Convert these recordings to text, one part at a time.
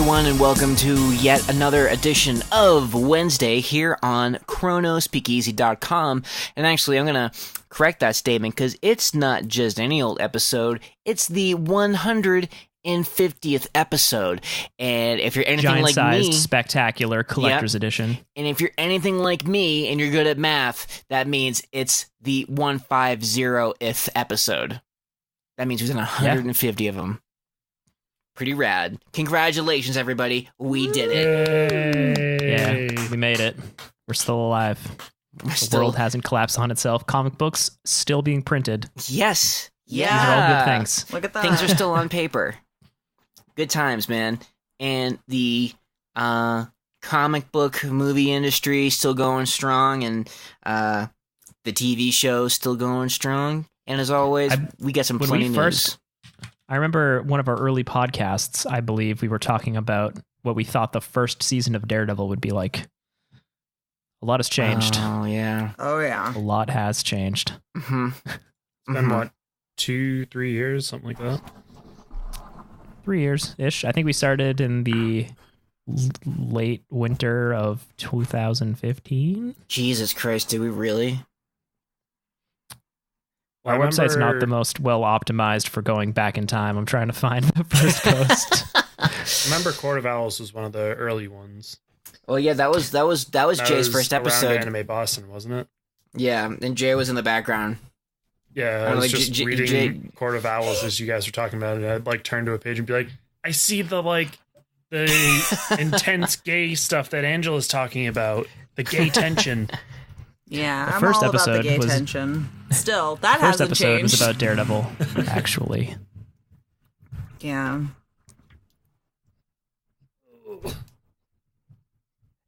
everyone, and welcome to yet another edition of Wednesday here on chronospeakeasy.com. And actually, I'm going to correct that statement because it's not just any old episode, it's the 150th episode. And if you're anything like me, spectacular collector's edition. And if you're anything like me and you're good at math, that means it's the 150th episode. That means we've done 150 of them. Pretty rad. Congratulations, everybody. We did it. Yeah, we made it. We're still alive. The world hasn't collapsed on itself. Comic books still being printed. Yes. Yeah. These are all good things. Look at that. Things are still on paper. Good times, man. And the comic book movie industry still going strong, and the TV show still going strong. And as always, we get some plenty news. I remember one of our early podcasts, I believe we were talking about what we thought the first season of Daredevil would be like. A lot has changed. Oh, yeah. Oh, yeah. A lot has changed. Mm-hmm. It's been, what, 2-3 years, something like that? 3 years-ish. I think we started in the late winter of 2015. Jesus Christ, did we really? Our website's not the most well optimized for going back in time. I'm trying to find the first post. I remember Court of Owls was one of the early ones. Well, yeah, that was Jay's first episode. Around Anime Boston, wasn't it? Yeah, and Jay was in the background. Yeah, I was just reading Court of Owls as you guys were talking about it. I'd like turn to a page and be like, I see the intense gay stuff that Angela's talking about. The gay tension. Yeah, I'm first all about the episode gay was- tension. Still, that First hasn't episode changed. was about Daredevil, actually. Yeah.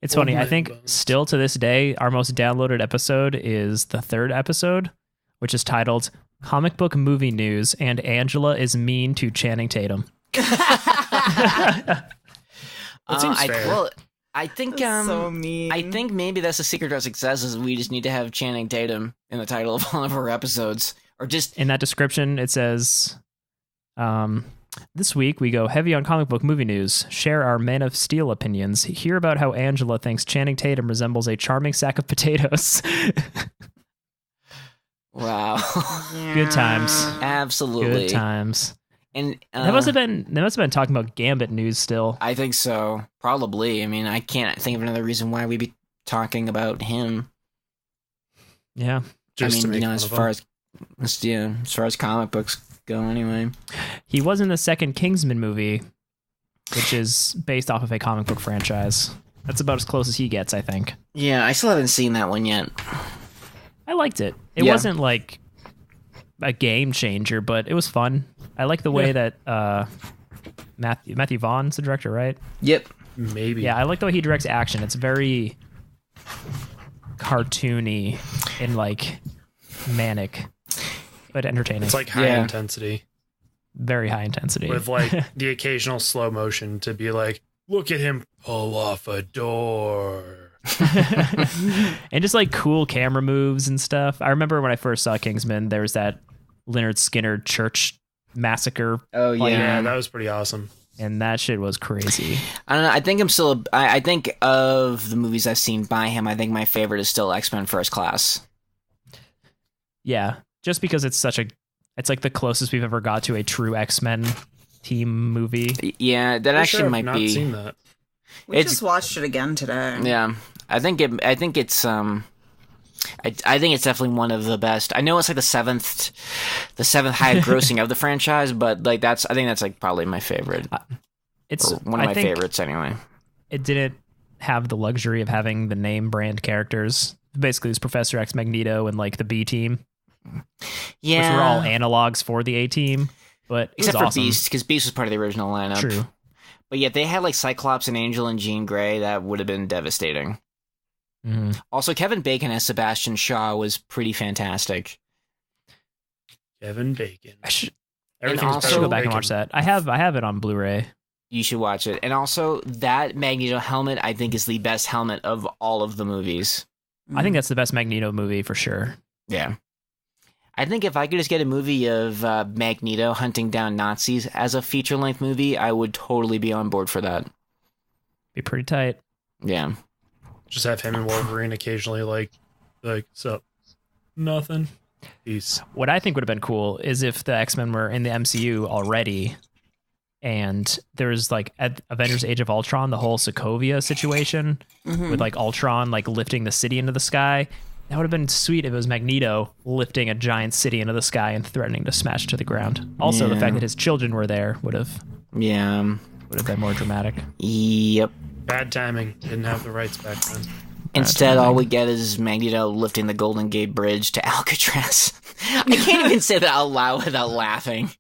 It's funny. I think bones. still to this day, our most downloaded episode is the third episode, which is titled Comic Book Movie News and Angela is Mean to Channing Tatum. That seems fair. Well, I think That's so mean. I think maybe that's the secret to our success is we just need to have Channing Tatum in the title of one of our episodes, or just In that description, it says, this week we go heavy on comic book movie news, share our Man of Steel opinions, hear about how Angela thinks Channing Tatum resembles a charming sack of potatoes. wow, Good times. absolutely Good times. And They must have been talking about Gambit news still. I think so, probably. I mean, I can't think of another reason why we'd be talking about him. Yeah. Just to make fun as of far him. as far as comic books go, anyway. He was in the second Kingsman movie, which is based off of a comic book franchise. That's about as close as he gets, I think. Yeah, I still haven't seen that one yet. I liked it. It Yeah. wasn't like a game changer, but it was fun. I like the way that Matthew Vaughn's the director, right? Yep. Maybe. Yeah, I like the way he directs action. It's very cartoony and like manic, but entertaining. It's like high Yeah. intensity very high intensity. with like the occasional slow motion to be like, look at him pull off a door. And just like cool camera moves and stuff. I remember when I first saw Kingsman, there was that Lynyrd Skynyrd church massacre, Oh yeah. Yeah, that was pretty awesome. and that shit was crazy. I don't know. I think I'm still. I think of the movies I've seen by him, I think my favorite is still X-Men First Class. Yeah, just because it's like the closest we've ever got to a true X-Men team movie. Yeah, that actually I've might not be. seen that. We It's- just watched it again today. Yeah, I think it's I think it's definitely one of the best. I know it's like the seventh highest grossing of the franchise, but like I think that's like probably my favorite. It's Or one of my I think favorites anyway. It didn't have the luxury of having the name brand characters. Basically, it was Professor X, Magneto, and like the B team, Yeah, which were all analogs for the A team. But it except was for awesome. Beast, because Beast was part of the original lineup. True. But yet they had like Cyclops and Angel and Jean Grey. That would have been devastating. hmm Also, Kevin Bacon as Sebastian Shaw was pretty fantastic. Kevin Bacon. I should Everything's also- I better should go with back and bacon. watch that. I have it on Blu-ray. You should watch it. And also, that Magneto helmet, I think, is the best helmet of all of the movies. I think that's the best Magneto movie for sure. Yeah. I think if I could just get a movie of Magneto hunting down Nazis as a feature-length movie, I would totally be on board for that. Be pretty tight. Yeah. Just have him and Wolverine occasionally like, sup? Nothing. Peace. What I think would have been cool is if the X-Men were in the MCU already, and there's like at Avengers Age of Ultron, the whole Sokovia situation with like Ultron like lifting the city into the sky. That would have been sweet if it was Magneto lifting a giant city into the sky and threatening to smash to the ground. Also, the fact that his children were there would have been more dramatic. Yep. Bad timing. Didn't have the rights back then. Instead, all we get is Magneto lifting the Golden Gate Bridge to Alcatraz. I can't even say that out loud without laughing.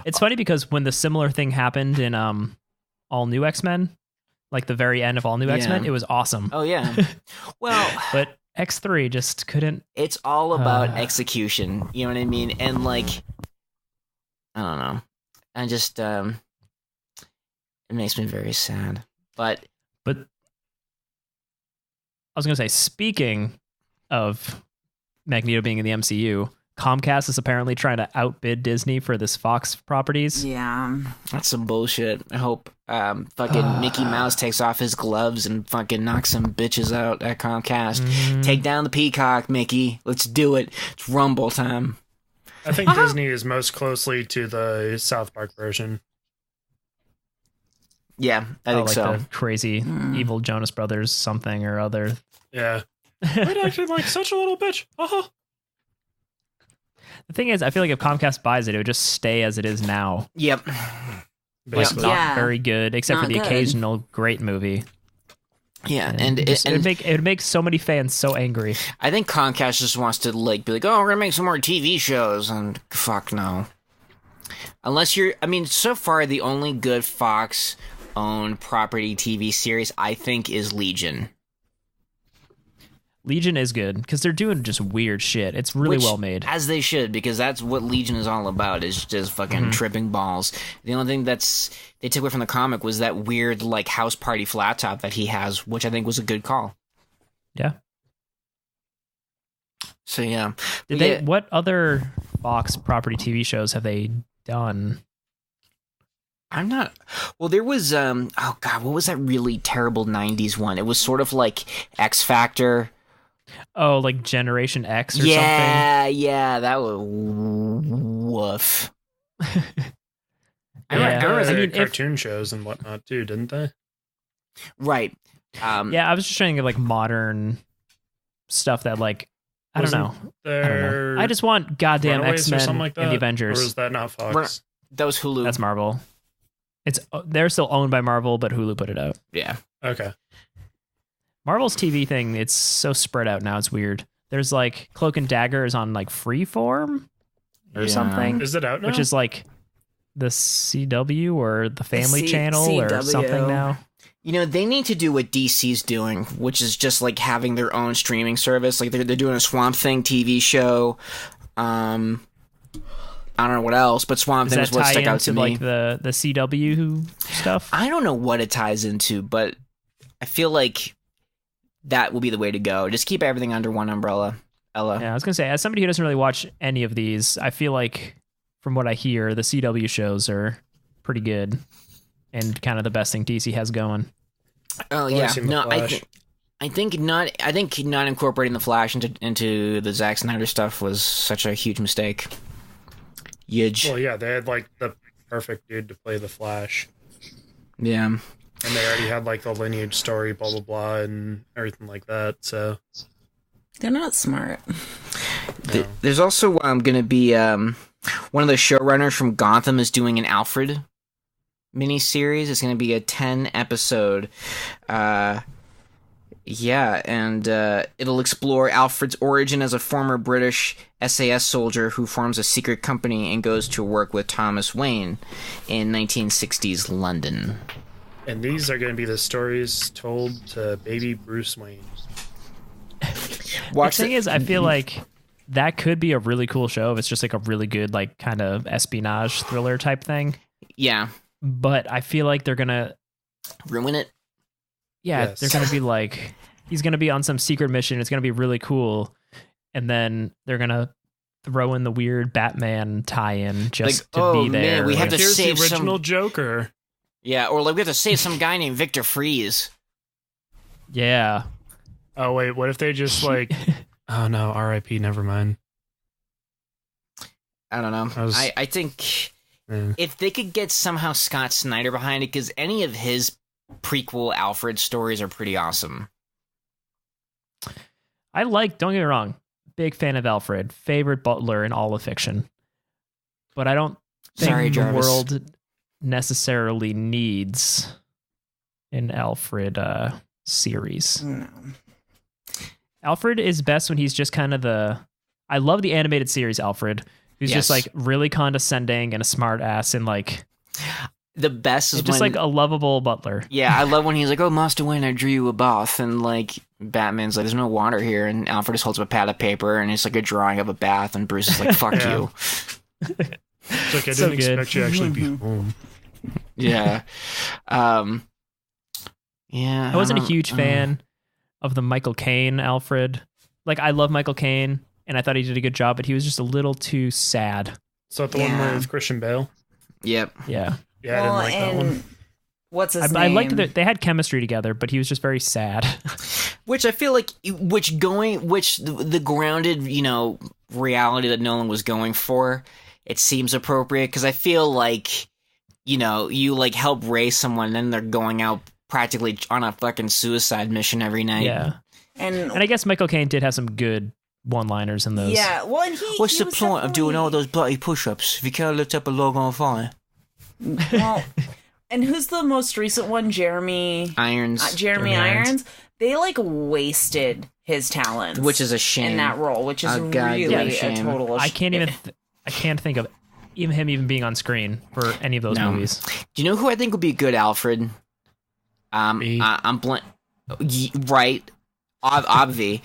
It's funny because when the similar thing happened in All New X-Men, like the very end of All New X-Men, it was awesome. Oh, yeah. Well... But X3 just couldn't... It's all about execution, you know what I mean? And, like... I don't know. I just... it makes me very sad. But I was going to say, speaking of Magneto being in the MCU... Comcast is apparently trying to outbid Disney for this Fox properties. Yeah. That's some bullshit. I hope fucking Mickey Mouse takes off his gloves and fucking knocks some bitches out at Comcast. Take down the Peacock, Mickey. Let's do it. It's Rumble time. I think Disney is most closely to the South Park version. Yeah, I think like so. The crazy evil Jonas Brothers something or other. Yeah. I'd actually like such a little bitch. Uh-huh. The thing is, I feel like if Comcast buys it, it would just stay as it is now. Yep. Basically. Not very good, except for the occasional great movie. Yeah, and it would make so many fans so angry. I think Comcast just wants to like be like, oh, we're gonna make some more TV shows, and fuck no. Unless so far the only good Fox-owned property TV series I think is Legion. Legion is good because they're doing just weird shit. It's really well made. As they should, because that's what Legion is all about, is just fucking tripping balls. The only thing they took away from the comic was that weird like house party flat top that he has, which I think was a good call. Yeah. So yeah. What other Fox property TV shows have they done? I'm not... Well, there was... oh god, what was that really terrible 90s one? It was sort of like X Factor... Oh, like Generation X or something? Yeah, that was woof. I remember cartoon shows and whatnot too, didn't they? Right. Yeah, I was just trying to get like modern stuff that like I don't know. I just want goddamn X-Men like and the Avengers. Or was that not Fox? That was Hulu. That's Marvel. They're still owned by Marvel, but Hulu put it out. Yeah. Okay. Marvel's TV thing, it's so spread out now. It's weird. There's like Cloak and Dagger is on like Freeform or something. Is it out now? Which is like the CW or the Family Channel CW. Or something now. You know, they need to do what DC's doing, which is just like having their own streaming service. Like they're doing a Swamp Thing TV show. I don't know what else, but Swamp Thing is what stuck out to me. Like the CW stuff? I don't know what it ties into, but I feel like that will be the way to go. Just keep everything under one umbrella. Ella. Yeah, I was going to say, as somebody who doesn't really watch any of these, I feel like, from what I hear, the CW shows are pretty good and kind of the best thing DC has going. Oh, yeah. No, I think not incorporating the Flash into the Zack Snyder stuff was such a huge mistake. Huge. Well, yeah, they had like the perfect dude to play the Flash. Yeah. And they already had like the lineage story, blah blah blah, and everything like that. So they're not smart. No. There's also going to be one of the showrunners from Gotham is doing an Alfred miniseries. It's going to be a 10-episode. It'll explore Alfred's origin as a former British SAS soldier who forms a secret company and goes to work with Thomas Wayne in 1960s London. And these are going to be the stories told to baby Bruce Wayne. The thing is, I feel like that could be a really cool show if it's just like a really good, like, kind of espionage thriller type thing. Yeah. But I feel like they're going to ruin it. Yeah, yes. They're going to be like, he's going to be on some secret mission. It's going to be really cool. And then they're going to throw in the weird Batman tie-in just like, to be there. Man, we have to save the original Joker. Yeah, or like we have to save some guy named Victor Freeze. Yeah. Oh wait, what if they just like? Oh no, R.I.P. Never mind. I don't know. I think if they could get somehow Scott Snyder behind it, because any of his prequel Alfred stories are pretty awesome. Don't get me wrong, big fan of Alfred, favorite butler in all of fiction. But I don't think the world necessarily needs an Alfred series. No. Alfred is best when he's just kind of I love the animated series Alfred, who's just like really condescending and a smart ass and like the best is just like a lovable butler. Yeah, I love when he's like, "Oh, Master Wayne, I drew you a bath," and like Batman's like, "There's no water here," and Alfred just holds up a pad of paper and it's like a drawing of a bath, and Bruce is like, "Fuck you." It's like I didn't expect you to actually be home. Yeah, yeah. I wasn't a huge fan of the Michael Caine Alfred. Like, I love Michael Caine, and I thought he did a good job, but he was just a little too sad. Is that the one with Christian Bale? Yep. Yeah. Yeah, I didn't like that one. What's his name? I liked that they had chemistry together, but he was just very sad. Which I feel like, the grounded, reality that Nolan was going for, it seems appropriate, because I feel like, you like help raise someone, and then they're going out practically on a fucking suicide mission every night. Yeah. And I guess Michael Caine did have some good one-liners in those. Yeah, well, and what's the point of doing all those bloody push-ups if you can't lift up a log on fire? Well, and who's the most recent one? Jeremy Irons. Jeremy Irons. They like wasted his talents, which is a shame in that role, which is really a total. I can't think of him even being on screen for any of those movies. Do you know who I think would be a good Alfred? I'm right. Obvi.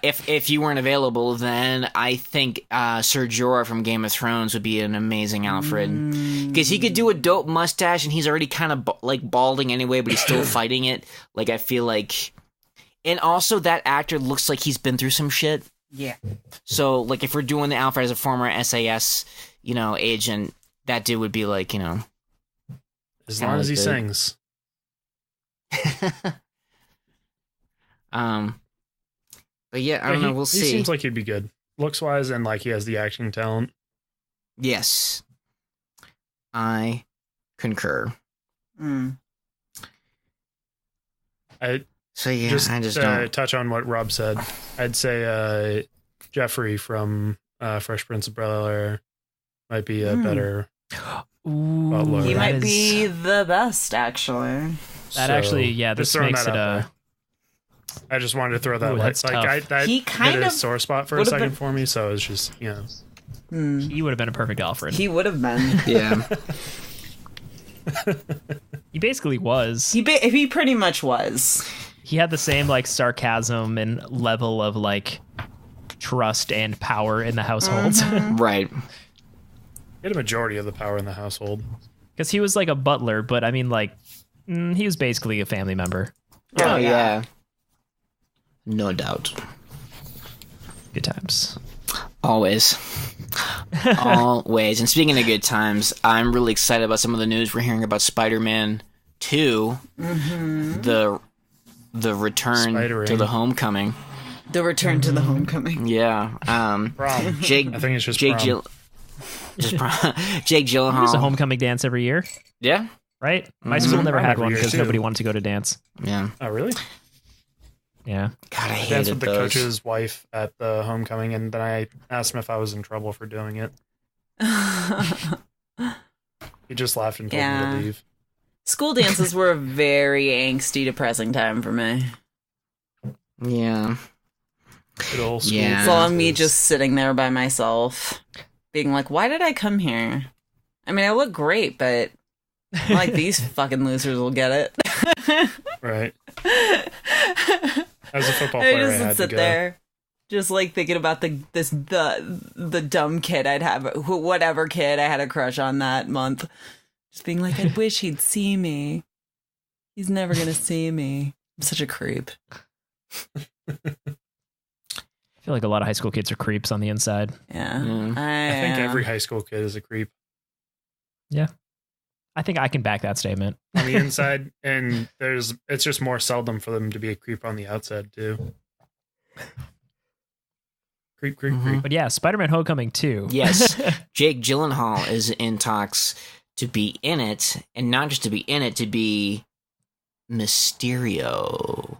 If you weren't available, then I think Ser Jorah from Game of Thrones would be an amazing Alfred, because he could do a dope mustache, and he's already kind of like balding anyway, but he's still fighting it. Like, I feel like, and also that actor looks like he's been through some shit. Yeah. So like, if we're doing the Alfred as a former SAS, agent, that dude would be like, as long as he sings. But yeah, I don't know. We'll see. He seems like he'd be good, looks wise, and like he has the acting talent. Yes, I concur. I just don't touch on what Rob said. I'd say Jeffrey from Fresh Prince of Bel-Air might be a better butler. He might be the best, actually. This makes it I just wanted to throw that he hit a sore spot for a second for me, so it's just he would have been a perfect Alfred. He would have been. Yeah. He basically was. He pretty much was. He had the same like sarcasm and level of like trust and power in the household. Right. He had a majority of the power in the household. Because he was like a butler, but I mean, like, he was basically a family member. Oh, yeah. No doubt. Good times. Always. Always. And speaking of good times, I'm really excited about some of the news we're hearing about Spider-Man 2. The return to the homecoming. The return to the homecoming. Yeah. Jake, I think it's just Jake prom. Jake Gyllenhaal. There's a homecoming dance every year. Yeah. Right? My school never had one because nobody wanted to go to dance. Yeah. Oh, really? Yeah. God, I hated danced with the those. coach's wife at the homecoming, and then I asked him if I was in trouble for doing it. He just laughed and told me to leave. School dances were a very angsty, depressing time for me. Yeah. Good old school. Yeah. Saw me just sitting there by myself, being like, why did I come here? I mean, I look great, but like these fucking losers will get it. Right. As a football I player, I just had sit to go. there, just like thinking about the dumb kid I'd have, whatever kid I had a crush on that month. Just being like, I wish he'd see me. He's never gonna see me. I'm such a creep. I feel like a lot of high school kids are creeps on the inside. Yeah. Mm. I think every high school kid is a creep. Yeah. I think I can back that statement. on the inside, and it's just more seldom for them to be a creep on the outside too. Creep, creep. But yeah, Spider-Man Homecoming 2. Yes, Jake Gyllenhaal is in talks to be in it, and not just to be in it, to be Mysterio.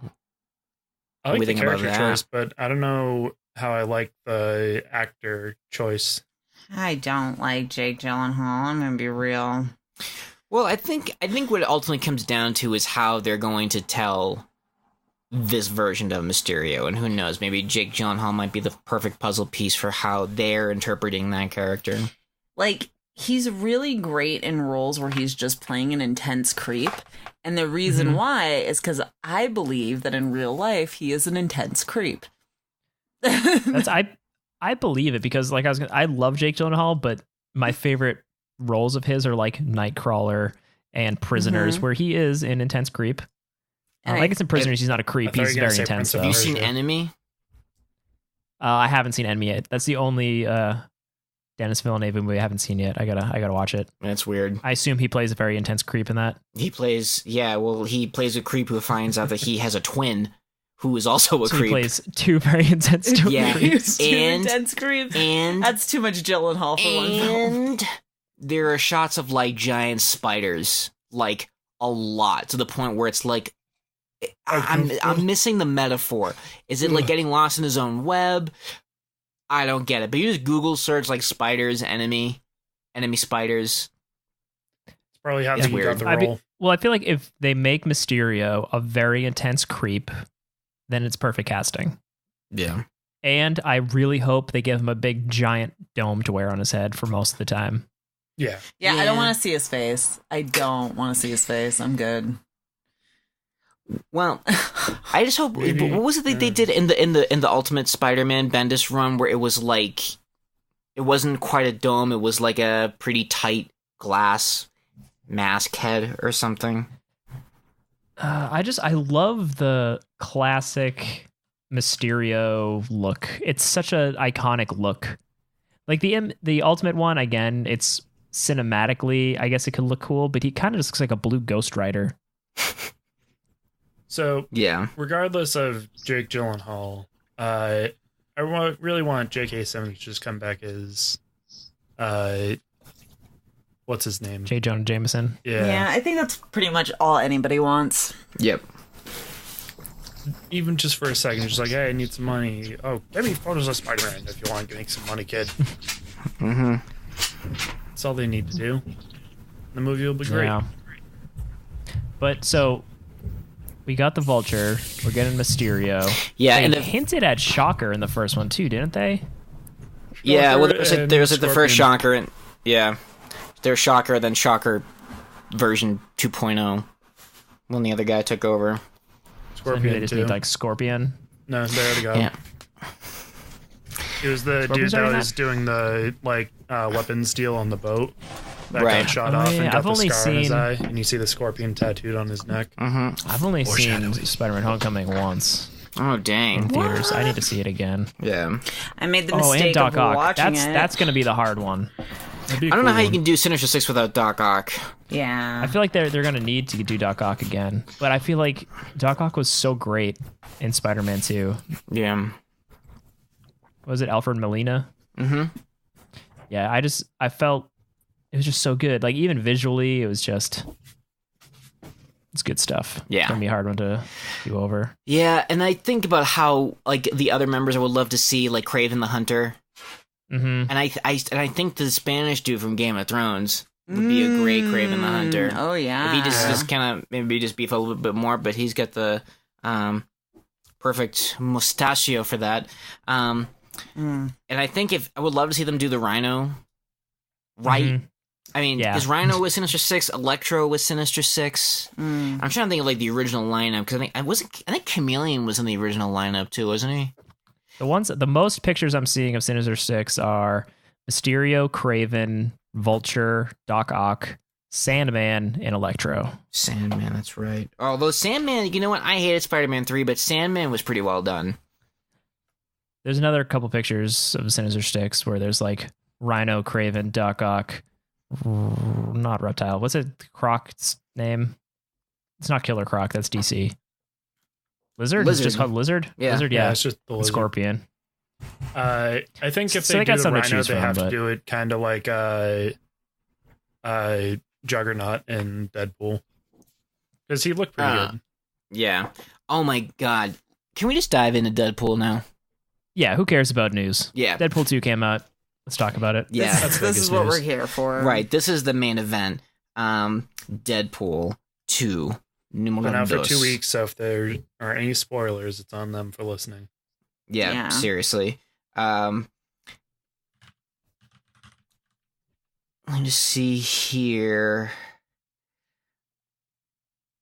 I What do like you the think about character that? choice, but I don't know how I like the actor choice. I don't like Jake Gyllenhaal. I'm gonna be real. Well, I think what it ultimately comes down to is how they're going to tell this version of Mysterio, and who knows, maybe Jake Gyllenhaal might be the perfect puzzle piece for how they're interpreting that character. Like, he's really great in roles where he's just playing an intense creep. And the reason why is because I believe that in real life, he is an intense creep. That's I believe it because like I love Jake Gyllenhaal, but my favorite roles of his are like Nightcrawler and Prisoners, where he is an intense creep. And I guess in Prisoners he's not a creep; I thought he's you were gonna very say intense. Prince of Though. Have you seen Persia. Enemy? I haven't seen Enemy yet. That's the only Dennis Villeneuve movie I haven't seen yet. I gotta watch it. That's weird. I assume he plays a very intense creep in that. He plays a creep who finds out that he has a twin who is also a So creep. he plays two very intense creeps. Yeah. He's too And- intense creep. and That's too much Gyllenhaal for one film. and there are shots of like giant spiders, like a lot, to the point where it's like I'm missing the metaphor. Is it like getting lost in his own web? I don't get it. But you just Google search like spiders, enemy spiders. It's probably how Yeah, they got the I role. Well, I feel like if they make Mysterio a very intense creep, then it's perfect casting. Yeah. And I really hope they give him a big giant dome to wear on his head for most of the time. Yeah. Yeah, I Yeah. don't want to see his face. I don't want to see his face. I'm good. Well, I just hope. Maybe, What was it that they did in the Ultimate Spider-Man Bendis run, where it was like, it wasn't quite a dome. It was like a pretty tight glass mask head or something. I love the classic Mysterio look. It's such an iconic look. Like the Ultimate one, again, it's cinematically, I guess it could look cool, but he kind of just looks like a blue Ghost Rider. So Yeah. regardless of Jake Gyllenhaal, really want J.K. Simmons to just come back as, what's his name? J. Jonah Jameson. Yeah, I think that's pretty much all anybody wants. Yep. Even just for a second, just like, hey, I need some money. Oh, give me photos of Spider-Man if you want to make some money, kid. Mm-hmm. That's all they need to do. The movie will be great. Yeah. But so we got the Vulture. We're getting Mysterio. Yeah, They and the, hinted at Shocker in the first one too, didn't they? yeah. Well, Shocker there was like the first Scorpion. Shocker, and yeah, there's Shocker, then Shocker version 2.0 when the other guy took over. So maybe they Scorpion just too. need like Scorpion. No, they already got Yeah. It was the Scorpion's dude that already was doing the weapons deal on the boat that Right. got shot Oh, off yeah, and got I've the only scar on his seen- eye, and you see the scorpion tattooed on his neck. Mm-hmm. I've only seen Foreshadowing. Spider-Man Homecoming once Oh in dang. theaters. I need to see it again. Yeah. I made the Oh, and mistake Doc of Ock. watching That's it. going to be the hard one. That'd be a I don't know cool how you one. can do Sinister Six without Doc Ock. Yeah. I feel like they're going to need to do Doc Ock again. But I feel like Doc Ock was so great in Spider-Man 2. Yeah. Was it Alfred Molina? Mm-hmm. Yeah, I felt it was just so good. Like even visually, it was just it's good stuff. Yeah. It's gonna be a hard one to do over. Yeah, and I think about how like the other members I would love to see, like Craven the Hunter, Mm-hmm. and I think the Spanish dude from Game of Thrones would be a great Craven the Hunter. Oh, yeah. If he just kind of maybe just beef a little bit more, but he's got the perfect mustachio for that. And I think if I would love to see them do the Rhino, right? Mhm. I mean, Yeah. is Rhino with Sinister Six, Electro with Sinister Six? I'm trying to think of like the original lineup because I think Chameleon was in the original lineup too, wasn't he? The most pictures I'm seeing of Sinister Six are Mysterio, Craven, Vulture, Doc Ock, Sandman, and Electro. Sandman, that's right. Although Sandman, you know what? I hated Spider-Man 3, but Sandman was pretty well done. There's another couple pictures of Sinister Six where there's like Rhino, Craven, Doc Ock, not Reptile. What's it? Croc's name? It's not Killer Croc. That's DC. Lizard? It's just called Lizard? Yeah. Lizard, yeah. It's just the lizard. Scorpion. I think if So they they do got the something to Rhino, choose they from, have to but- do it kind of like Juggernaut in Deadpool. Because he looked pretty good. Yeah. Oh my god. Can we just dive into Deadpool now? Yeah, who cares about news? Yeah. Deadpool 2 came out. Let's talk about it. Yeah. That's This biggest is what news. we're here for. Right. This is the main event. Deadpool 2. Been out for 2 weeks, so if there are any spoilers, it's on them for listening. Yeah, Yeah. seriously. Let me just see here.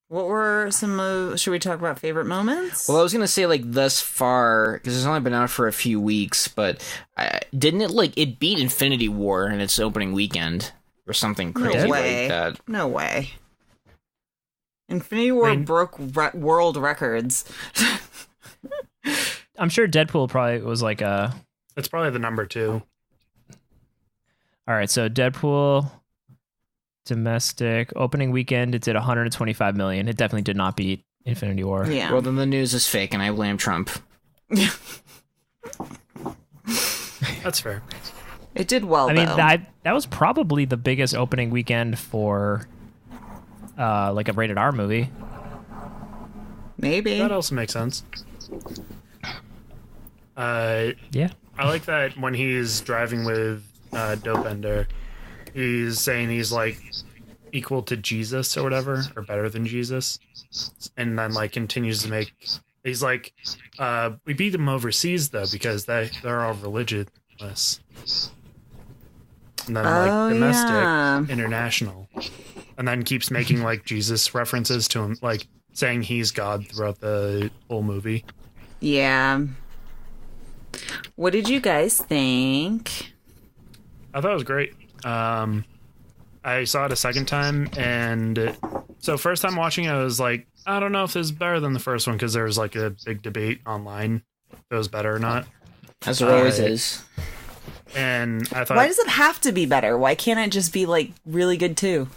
What were some of, should we talk about favorite moments? Well, I was gonna say like thus far because it's only been out for a few weeks, but didn't it like it beat Infinity War in its opening weekend or something No crazy way. like that? No way. Infinity War broke world records. I'm sure Deadpool probably was like a... It's probably the number 2. All right, so Deadpool domestic opening weekend, it did 125 million. It definitely did not beat Infinity War. Yeah. Well, then the news is fake, and I blame Trump. That's fair. It did well, I mean, though. that was probably the biggest opening weekend for like a rated R movie. Maybe. That also makes sense. Yeah. I like that when he's driving with Dopender, he's saying he's like equal to Jesus or whatever, or better than Jesus, and then like continues to make. He's like, we beat them overseas though because they're all religionless, and then like domestic, yeah. international, and then keeps making like Jesus references to him, like saying he's God throughout the whole movie. Yeah. What did you guys think? I thought it was great. I saw it a second time, and so first time watching it, I was like, I don't know if this is better than the first one because there was like a big debate online if it was better or not. As there always is. And I thought, Why does it have to be better? Why can't it just be like really good too?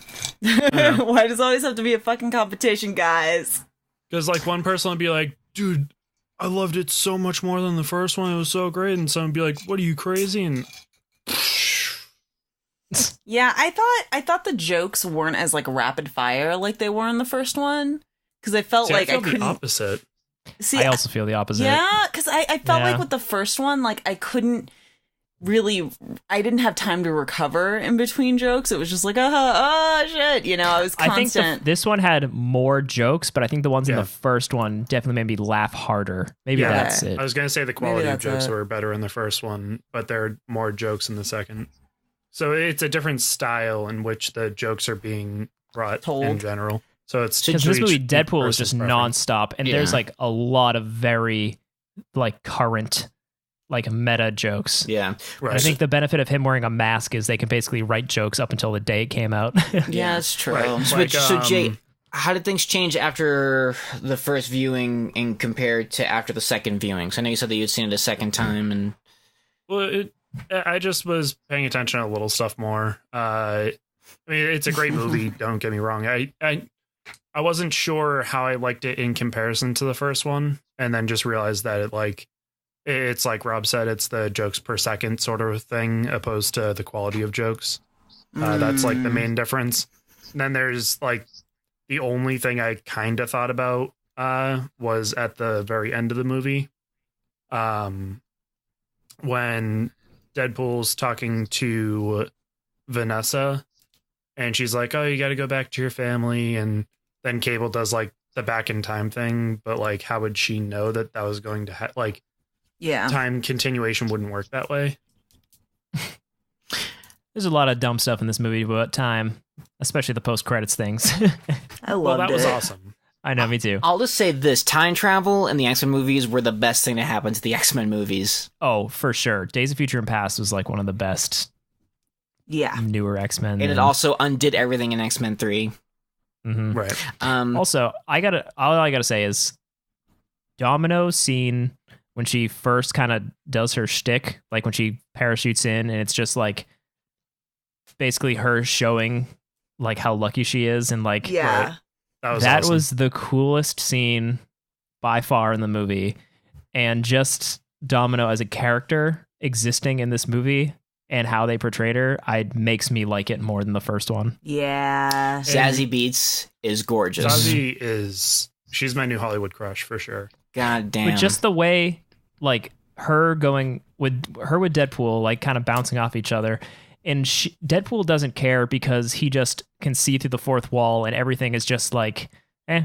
Why does it always have to be a fucking competition, guys? because like one person would be like, dude, I loved it so much more than the first one. It was so great. And someone would be like, what are you, crazy? And Yeah, I thought the jokes weren't as like rapid fire like they were in the first one because I felt see, like I feel couldn't the opposite. see. I also feel the opposite. Yeah, because I felt Yeah. like with the first one, like I couldn't really, I didn't have time to recover in between jokes. It was just like, oh shit, you know, I was I think constant. this one had more jokes, but I think the ones in Yeah. the first one definitely made me laugh harder. Maybe Yeah. that's it. I was going to say the quality of that's jokes it. were better in the first one, but there are more jokes in the second. So it's a different style in which the jokes are being brought Told. in general. So it's Because to this each movie, Deadpool, is person's just preference. nonstop, and Yeah. there's like a lot of very like current, like meta jokes. Yeah. Right. I think the benefit of him wearing a mask is they can basically write jokes up until the day it came out. Yeah, it's true. Right. So, Like, so Jay, how did things change after the first viewing and compared to after the second viewing? So I know you said that you'd seen it a second time, and Well, I just was paying attention to little stuff more. I mean, it's a great movie. Don't get me wrong. I wasn't sure how I liked it in comparison to the first one, and then just realized that it's like Rob said, it's the jokes per second sort of thing, opposed to the quality of jokes. That's like the main difference. And then there's like the only thing I kind of thought about was at the very end of the movie, when Deadpool's talking to Vanessa, and she's like, "Oh, you got to go back to your family," and then Cable does like the back in time thing, but like, how would she know that was going to like Yeah. time continuation wouldn't work that way? There's a lot of dumb stuff in this movie about time, especially the post credits things. I Well, loved that was it. awesome. I know, me too. I'll just say this: time travel in the X-Men movies were the best thing to happen to the X-Men movies. Oh, for sure. Days of Future and Past was like one of the best Yeah. newer X-Men. And it also undid everything in X-Men 3. Mhm. Right. Also, all I gotta say is Domino's scene when she first kind of does her shtick, like when she parachutes in, and it's just like basically her showing like how lucky she is, and like Yeah. That was awesome. the coolest scene by far in the movie. And just Domino as a character existing in this movie and how they portrayed her, makes me like it more than the first one. Yeah. Zazie Beetz is gorgeous. She's my new Hollywood crush for sure. God damn. But just the way, like, her going with Deadpool, like, kind of bouncing off each other. And Deadpool doesn't care because he just can see through the fourth wall and everything is just like,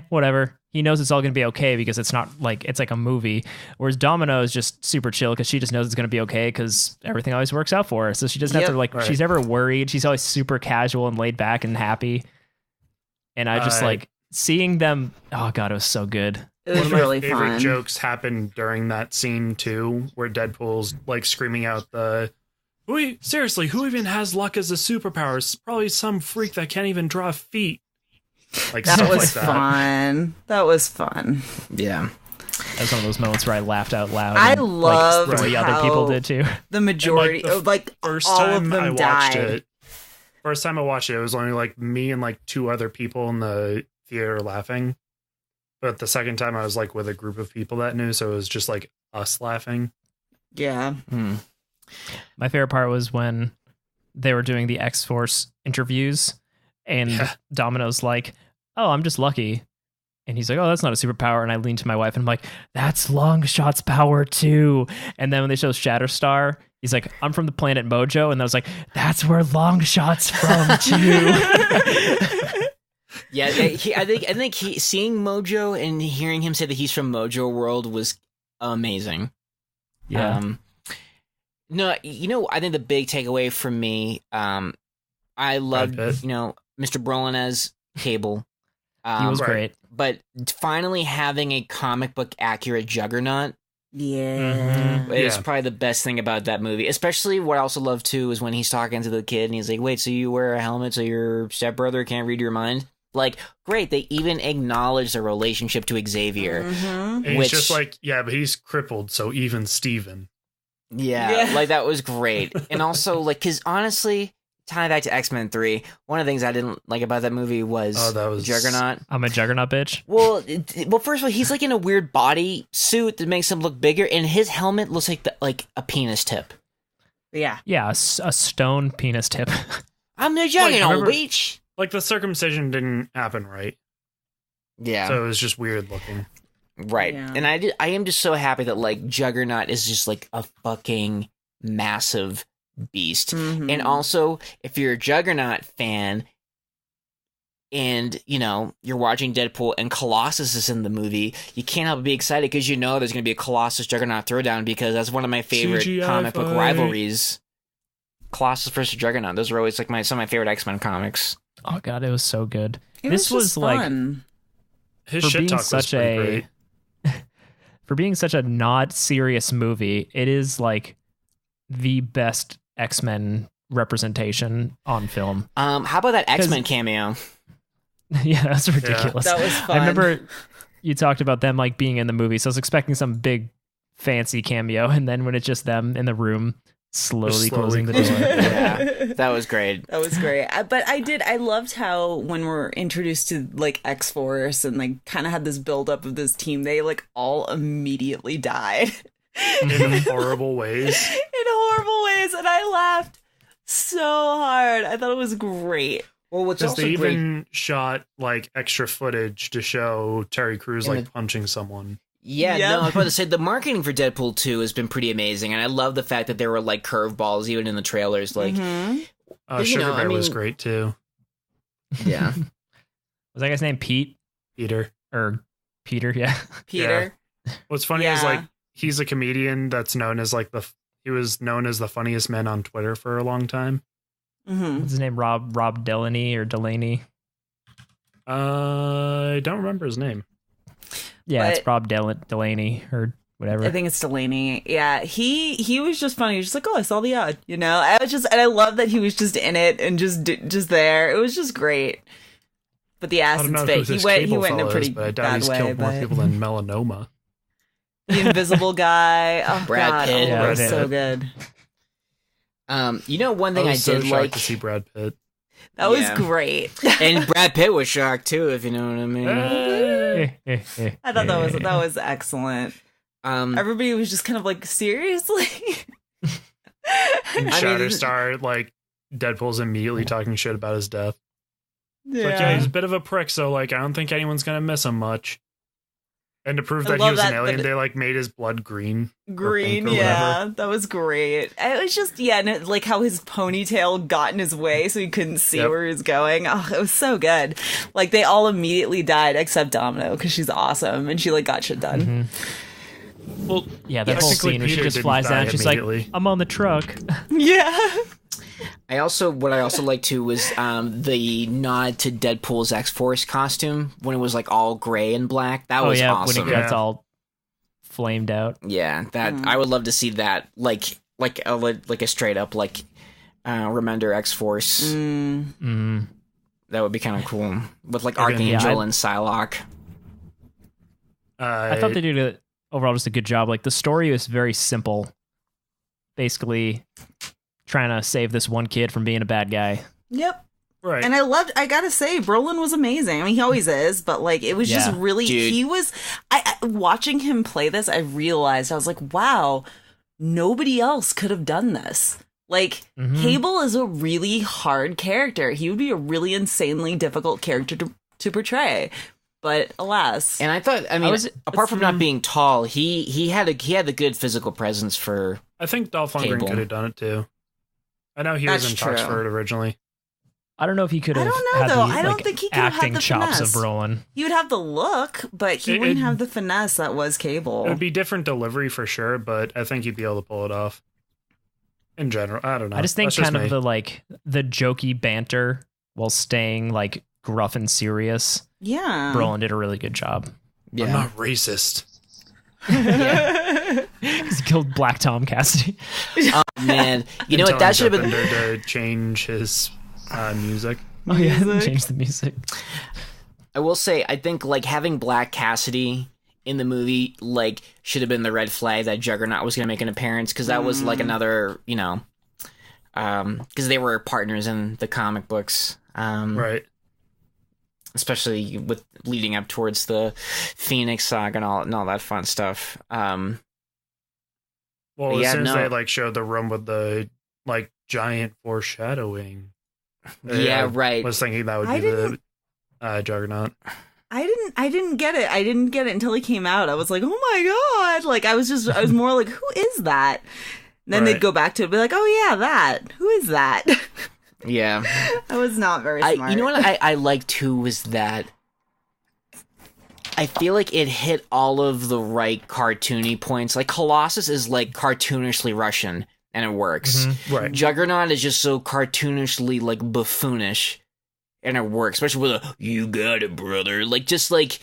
whatever. He knows it's all going to be okay because it's not like, it's like a movie. Whereas Domino is just super chill because she just knows it's going to be okay because everything always works out for her. So she doesn't have to, like, Right. she's never worried. She's always super casual and laid back and happy. And I just like seeing them. Oh, God, it was so good. It was One of my really favorite fun. jokes happened during that scene too, where Deadpool's like screaming out who even has luck as a superpower? It's probably some freak that can't even draw feet. Like That stuff was like that. fun. That was fun. yeah. That's one of those moments where I laughed out loud. I and, loved like, the other how people did too. The majority, And, First all time of them I watched died. it. First time I watched it was only like me and like two other people in the theater laughing. But the second time I was like with a group of people that knew, so it was just like us laughing. Yeah. My favorite part was when they were doing the X-Force interviews and Domino's like, "Oh, I'm just lucky." And he's like, "Oh, that's not a superpower." And I lean to my wife and I'm like, "That's Longshot's power too." And then when they show Shatterstar, he's like, "I'm from the planet Mojo." And I was like, "That's where Longshot's from too." Yeah, I think seeing Mojo and hearing him say that he's from Mojo World was amazing. Yeah. No, I think the big takeaway from me, I loved, Brad Pitt. Mr. Brolin as Cable. He was Right. great. But finally having a comic book accurate Juggernaut Yeah. is Yeah. probably the best thing about that movie. Especially what I also love too is when he's talking to the kid and he's like, "Wait, so you wear a helmet so your stepbrother can't read your mind?" Like, great, they even acknowledge the relationship to Xavier. Mhm. And Which- he's just like, yeah, but he's crippled, so even Steven. Yeah, Yeah. like that was great. And also, like, because honestly, tying back to X-Men 3, one of the things I didn't like about that movie was, that was- Juggernaut. I'm a Juggernaut bitch. Well, first of all, he's like in a weird body suit that makes him look bigger, and his helmet looks like a penis tip. Yeah. Yeah, a stone penis tip. I'm the Juggernaut, remember- bitch. Like the circumcision didn't happen right, Yeah. so it was just weird looking. Right. Yeah. And I am just so happy that like Juggernaut is just like a fucking massive beast. Mhm. And also, if you're a Juggernaut fan and, you're watching Deadpool and Colossus is in the movie, you can't help but be excited because there's going to be a Colossus Juggernaut throwdown because that's one of my favorite CGI comic book fight. rivalries. Colossus versus Juggernaut. Those are always like some of my favorite X-Men comics. Oh God, it was so good. It This was was just like fun. His for shit being talk was such pretty a great. for being such a not serious movie, it is like the best X-Men representation on film. How about that X-Men cameo? Yeah, that's ridiculous. That was fun. I remember you talked about them like being in the movie, so I was expecting some big fancy cameo, and then when it's just them in the room slowly closing the door. Yeah, that was great. That was great. But I loved how when we're introduced to like X-Force and like kind of had this build up of this team, they like all immediately died In horrible ways. in horrible ways. And I laughed so hard. I thought it was great. Well, what's Because also they great. even shot like extra footage to show Terry Crews In like the- punching someone. Yeah, Yep. no, I was about to say the marketing for Deadpool 2 has been pretty amazing, and I love the fact that there were like curveballs even in the trailers. Like, Mhm. Sugar Bear was great too. yeah, Was that guy's name Pete Peter. or Peter? Yeah. Peter. What's funny is Yeah. like he's a comedian that's known as like he was known as the funniest man on Twitter for a long time. Mhm. What's his name? Rob Delaney or Delaney? I don't remember his name. Yeah, But- it's Rob Delaney or whatever. I think it's Delaney. Yeah, he was just funny. He was just like, oh, I saw the ad, I was just, and I love that he was just in it and just there. It was just great. But the I acid don't know spit, who this he went Cable in a fellow pretty is, but I doubt bad he's way. killed more But people than melanoma. the invisible guy, oh Brad god, Pitt. oh, Yeah, that was Brad so Pitt. good. You know, one thing I was so did shocked like, to see Brad Pitt. That was Yeah. great. and Brad Pitt was shocked too, if you know what I mean. I thought that was excellent. Everybody was just kind of like, seriously? And I mean, Shatterstar, like, Deadpool's immediately talking shit about his death. It's Yeah. like, yeah, he's a bit of a prick, so, like, I don't think anyone's gonna miss him much. And to prove I that he love was an that- alien, that- they, like, made his blood green. Green, or yeah, that was great. It was just, yeah, and like how his ponytail got in his way so he couldn't see Yep. where he was going. Oh, it was so good. Like they all immediately died except Domino because she's awesome and she like got shit done. Well, Yeah, that whole technically scene where she Peter just didn't flies die down, and she's like, immediately. I'm on the truck. Yeah, what I also liked too was the nod to Deadpool's X-Force costume when it was like all gray and black. That Oh was yeah, awesome. when it gets Yeah. all flamed out. Yeah, that I would love to see that, like a straight up like Remender X-Force. Mm. That would be kind of cool with like Again, Archangel yeah, and Psylocke. I thought they did overall just a good job. Like the story was very simple, basically trying to save this one kid from being a bad guy. yep. right. And I gotta say, Brolin was amazing. I mean, he always is, but like, it was just Yeah. really, Dude. he was, watching him play this, I realized, I was like, wow, nobody else could have done this. Like, Mhm. Cable is a really hard character. He would be a really insanely difficult character to portray. But alas. And I thought, I mean, apart from it's- not being tall, he had the good physical presence for. I think Dolph Lundgren Cable. could have done it too. I know he was That's in talks true. for it originally. I don't know if he could I have don't know, had though. the I don't like, think he could have had acting the chops of finesse. Brolin. He would have the look, but he It- wouldn't it- have the finesse that was Cable. It would be different delivery for sure, but I think he'd be able to pull it off. In general, I don't know. I just think That's kind me. of the jokey banter while staying like gruff and serious. Yeah. Brolin did a really good job. I'm not racist. He's killed Black Tom Cassidy. Oh man, you know And what? That should have telling been. Dopinder to change his music. Oh yeah, Music. change the music. I will say, I think like having Black Cassidy in the movie like should have been the red flag that Juggernaut was going to make an appearance, because that was like another, you know, because they were partners in the comic books, Right. especially with leading up towards the Phoenix saga and all that fun stuff. Well, Yeah, as soon as no. they like showed the room with the like giant foreshadowing. Yeah, I right. was thinking that would I be the Juggernaut. I didn't get it. I didn't get it until he came out. I was like, oh my god. Like I was more like, who is that? Then Right. they'd go back to it and be like, oh yeah, that. Who is that? Yeah. I was not very smart. You know what I like too was that I feel like it hit all of the right cartoony points. Like Colossus is like cartoonishly Russian and it works. Right. Juggernaut is just so cartoonishly like buffoonish and it works, especially with a "you got it, brother." Like just like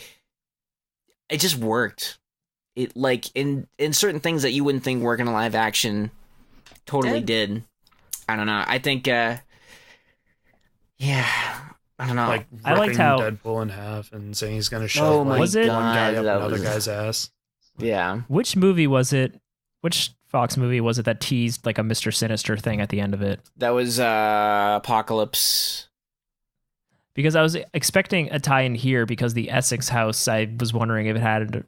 it just worked. It like in certain things that you wouldn't think work in a live action totally did. I don't know. I think yeah. I don't know. Like I liked ripping how- Deadpool in half and saying he's gonna shove Oh like, my Was it- one guy God, up that another was- guy's ass. yeah. Which movie was it? Which Fox movie was it that teased like a Mr. Sinister thing at the end of it? That was Apocalypse. Because I was expecting a tie-in here because the Essex house, I was wondering if it had a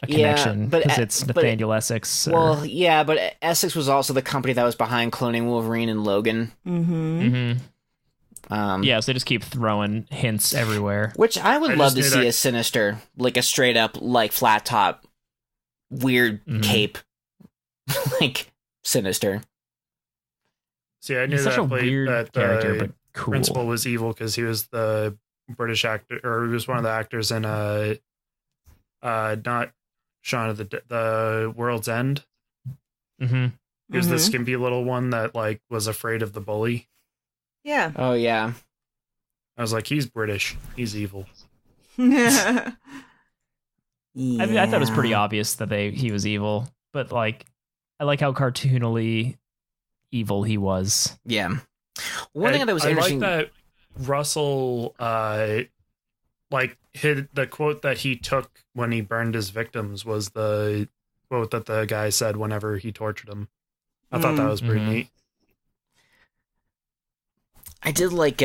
Yeah, connection but- because it's but- Nathaniel Essex. Well, yeah, but Essex was also the company that was behind cloning Wolverine and Logan. Mm-hmm. Yeah, so they just keep throwing hints everywhere. Which I would I love just to knew see that- a Sinister, like a straight up, like flat top, weird Mhm. cape, like Sinister. See, I knew He's such that, a weird that character, the but cool. principal was evil because he was the British actor, or he was one of the actors in not Shaun of the World's End. Mm-hmm. He was the Mhm. skimpy little one that like was afraid of the bully. Yeah. Oh yeah, I was like, he's British, he's evil. Yeah. I mean, I thought it was pretty obvious that he was evil, but like, I like how cartoonily evil he was. yeah. One thing that was I interesting. like that Russell like hid the quote that he took when he burned his victims was the quote that the guy said whenever he tortured him. I thought that was pretty Mhm. neat. I did like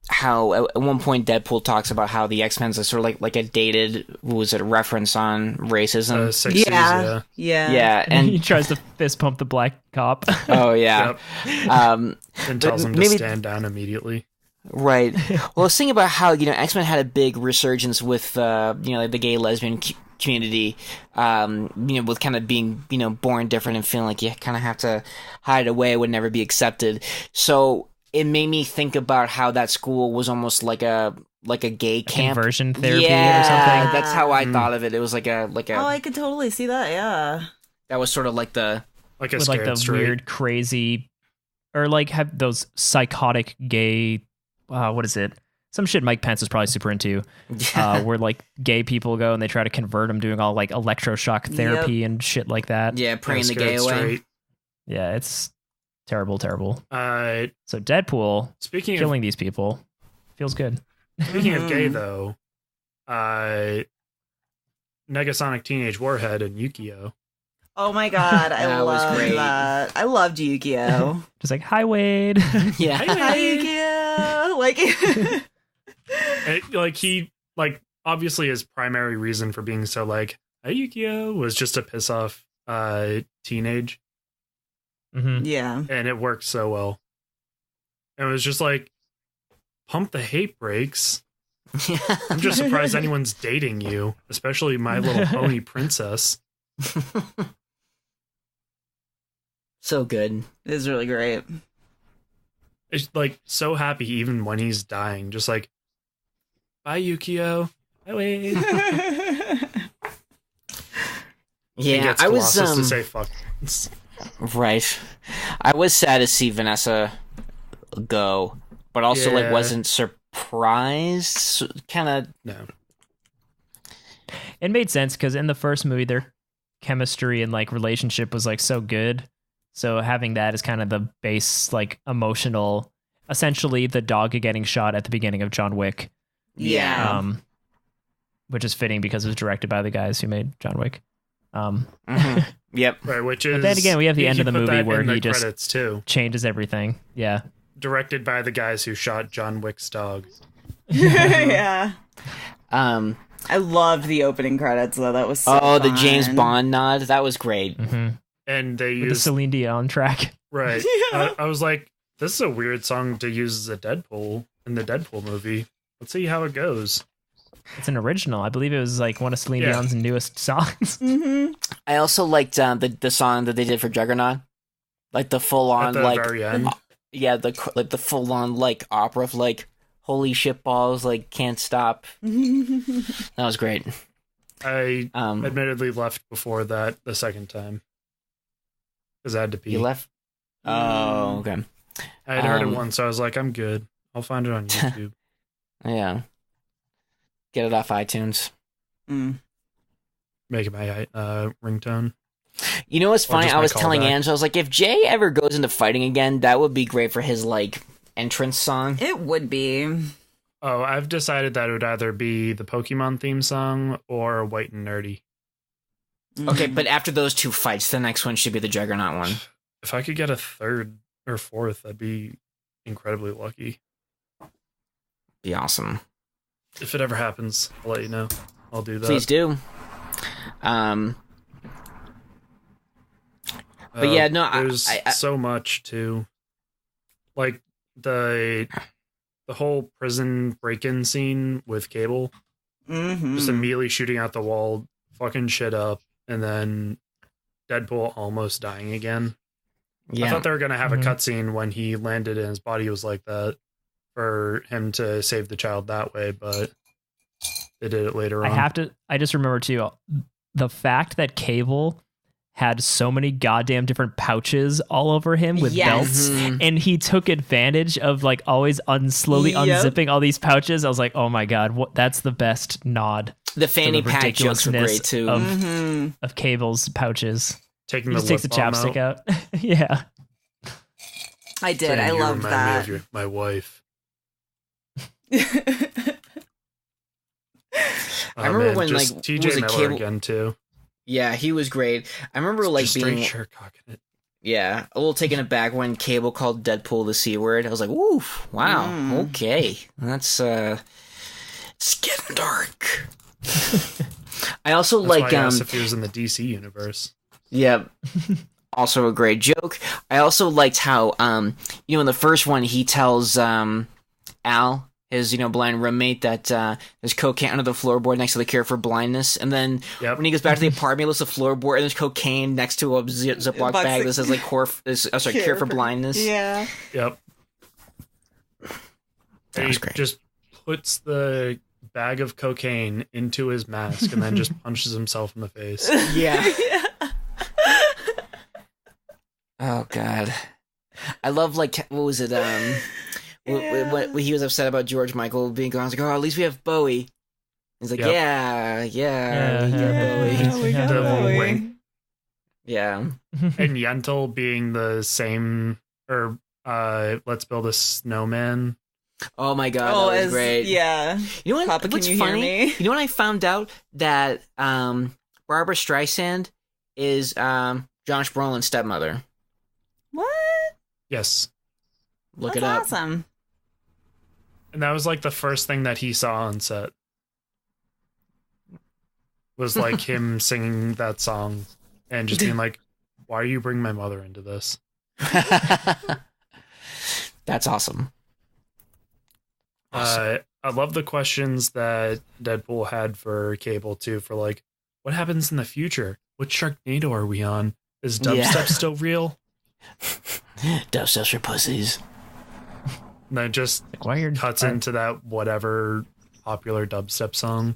how at one point Deadpool talks about how the X-Men's are sort of like a dated, was it a reference on racism? 60s, Yeah. Yeah, And he and tries to fist pump the black cop. oh yeah, And tells him to maybe- stand down immediately. right. Well, I was thinking about how X-Men had a big resurgence with like the gay lesbian community, with kind of being born different and feeling like you kind of have to hide away, would never be accepted. So it made me think about how that school was almost like a gay camp. Conversion therapy Yeah, or something. that's how I thought of it. It was like a Oh, I could totally see that. Yeah. that was sort of like the Like a With like scared the straight. weird, crazy, or like have those psychotic gay. What is it? Some shit Mike Pence is probably super into. Where like gay people go and they try to convert them, doing all like electroshock therapy and shit like that. yeah praying the Scared gay away. straight. Yeah, it's terrible, terrible. Uh, So Deadpool speaking killing these people feels good. Speaking of gay, Mhm. though, Negasonic Teenage Warhead and Yukio. Oh my god, I That was love great. that. I loved Yu-Gi-Oh. Just like, hi Wade. Yeah. Hi, Yu-Gi-Oh. He obviously his primary reason for being so like, hey Yukio, was just to piss off teenage, Mhm. yeah. and it worked so well. And it was just like, pump the hate brakes. I'm just surprised anyone's dating you, especially My Little Pony princess. So good. It is really great. It's like so happy even when he's dying, just like, bye Yukio. Bye Wade. He Yeah, gets I was Colossus to say fuck. right. I was sad to see Vanessa go, but also Yeah. wasn't surprised. Kind of. No. It made sense because in the first movie, their chemistry and like relationship was like so good. So having that as kind of the base, like emotional, essentially the dog getting shot at the beginning of John Wick, Yeah. which is fitting because it was directed by the guys who made John Wick. Mhm. Yep. Right, which is. But then again, we have the end of the put movie that where in the he just- credits too, Changes everything. Yeah. directed by the guys who shot John Wick's dog. Yeah. Um. I loved the opening credits though. That was so Oh, the James fun. Bond nod. That was great. hmm And they With the used Celine Dion track. right. Yeah. I was like, this is a weird song to use as a Deadpool in the Deadpool movie. Let's see how it goes. It's an original. I believe it was like one of Celine Yeah. Dion's newest songs. Mhm. I also liked the song that they did for Juggernaut, like the full At on the like very end. the full on like opera of like holy shit balls like can't stop. That was great. I Um, admittedly left before that the second time. Because I had to pee. you left. Oh, okay. I had heard it Um, once, so I was like, I'm good. I'll find it on YouTube. Yeah. Get it off iTunes. Mm. Make it my ringtone. You know what's Or funny? just I my was telling callback. Angela, I was like, if Jay ever goes into fighting again, that would be great for his like entrance song. It would be. Oh, I've decided that it would either be the Pokemon theme song or White and Nerdy. Okay, Mhm. but after those two fights, the next one should be the Juggernaut one. If I could get a third or fourth, I'd be incredibly lucky. Be awesome. If it ever happens, I'll let you know. I'll do that. Please do. But yeah, no, there's I- so much too. Like the whole prison break-in scene with Cable, Mhm. just immediately shooting out the wall, fucking shit up, and then Deadpool almost dying again. Yeah. I thought they were gonna have Mhm. a cutscene when he landed and his body was like that for him to save the child that way, but they did it later on. I just remember too, the fact that Cable had so many goddamn different pouches all over him with Yes. belts. Mhm. And he took advantage of like always slowly Yep. unzipping all these pouches. I was like, oh my god, that's the best nod The fanny the pack jokes were ridiculousness great too. of- Mhm. of Cable's pouches. Taking He the just takes the lip balm chapstick out, out. Yeah. I did. saying, I "You loved remind that. me of my wife. I remember when, just like, TJ was it Miller Cable- again too. Yeah, he was great. I remember like Just being straight shirt cocking it. Yeah, a little taken aback when Cable called Deadpool the C word. I was like, "Oof, wow, okay, that's it's getting dark." I also That's like why I asked if he was in the DC universe. yeah, also a great joke. I also liked how in the first one he tells Al, his blind roommate, that there's cocaine under the floorboard next to the cure for blindness, and then when he goes back to the apartment, he looks at the floorboard and there's cocaine next to a Ziploc bag that says like cure for blindness. Yeah. Yep. That was great. Just puts the bag of cocaine into his mask and then just punches himself in the face. Yeah. Oh God, I love what was it? What he was upset about George Michael being gone. I was like, oh, at least we have Bowie. He's like, Yep. yeah, we got Bowie. we got The little Bowie. wink. Yeah, And Yentl being the same, or let's build a snowman. oh my God, that was great. Yeah. You know what? Papa, what's can you funny? hear me? You know when I found out that Barbara Streisand is Josh Brolin's stepmother. What? Yes. Look That's it up. awesome. And that was like the first thing that he saw on set. Was like him singing that song and just being like, why are you bringing my mother into this? That's awesome. I love the questions that Deadpool had for Cable too, for like, what happens in the future? What Sharknado are we on? Is dubstep still real? Dubstep's for pussies. And then it just Like, why you're cuts into that whatever popular dubstep song.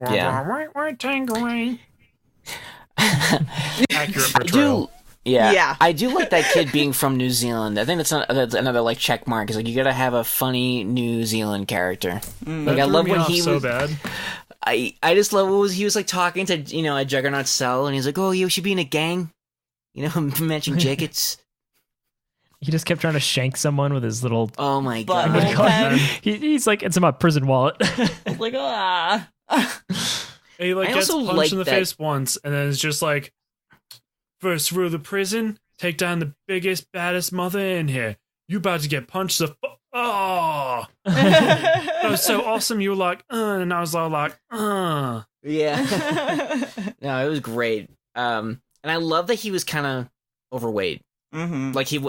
Yeah. Tangerine. Accurate I portrayal. do. Yeah, Yeah. I do like that kid being from New Zealand. I think that's another like check mark. Is like you gotta have a funny New Zealand character. Mm. Like That I threw love me when off he so was. bad. I just love he was like talking to a Juggernaut cell, and he's like, "Oh, you should be in a gang," matching jackets. He just kept trying to shank someone with his little. Oh my But- God. pen. He's like, it's in my prison wallet. Like, ah. He like I gets also punched like in the that- face once, and then it's just like, first rule of the prison, take down the biggest, baddest mother in here. You about to get punched the oh, that was so awesome. You were like, and I was all like, Yeah. No, it was great. And I love that he was kind of overweight. Mm-hmm. Like it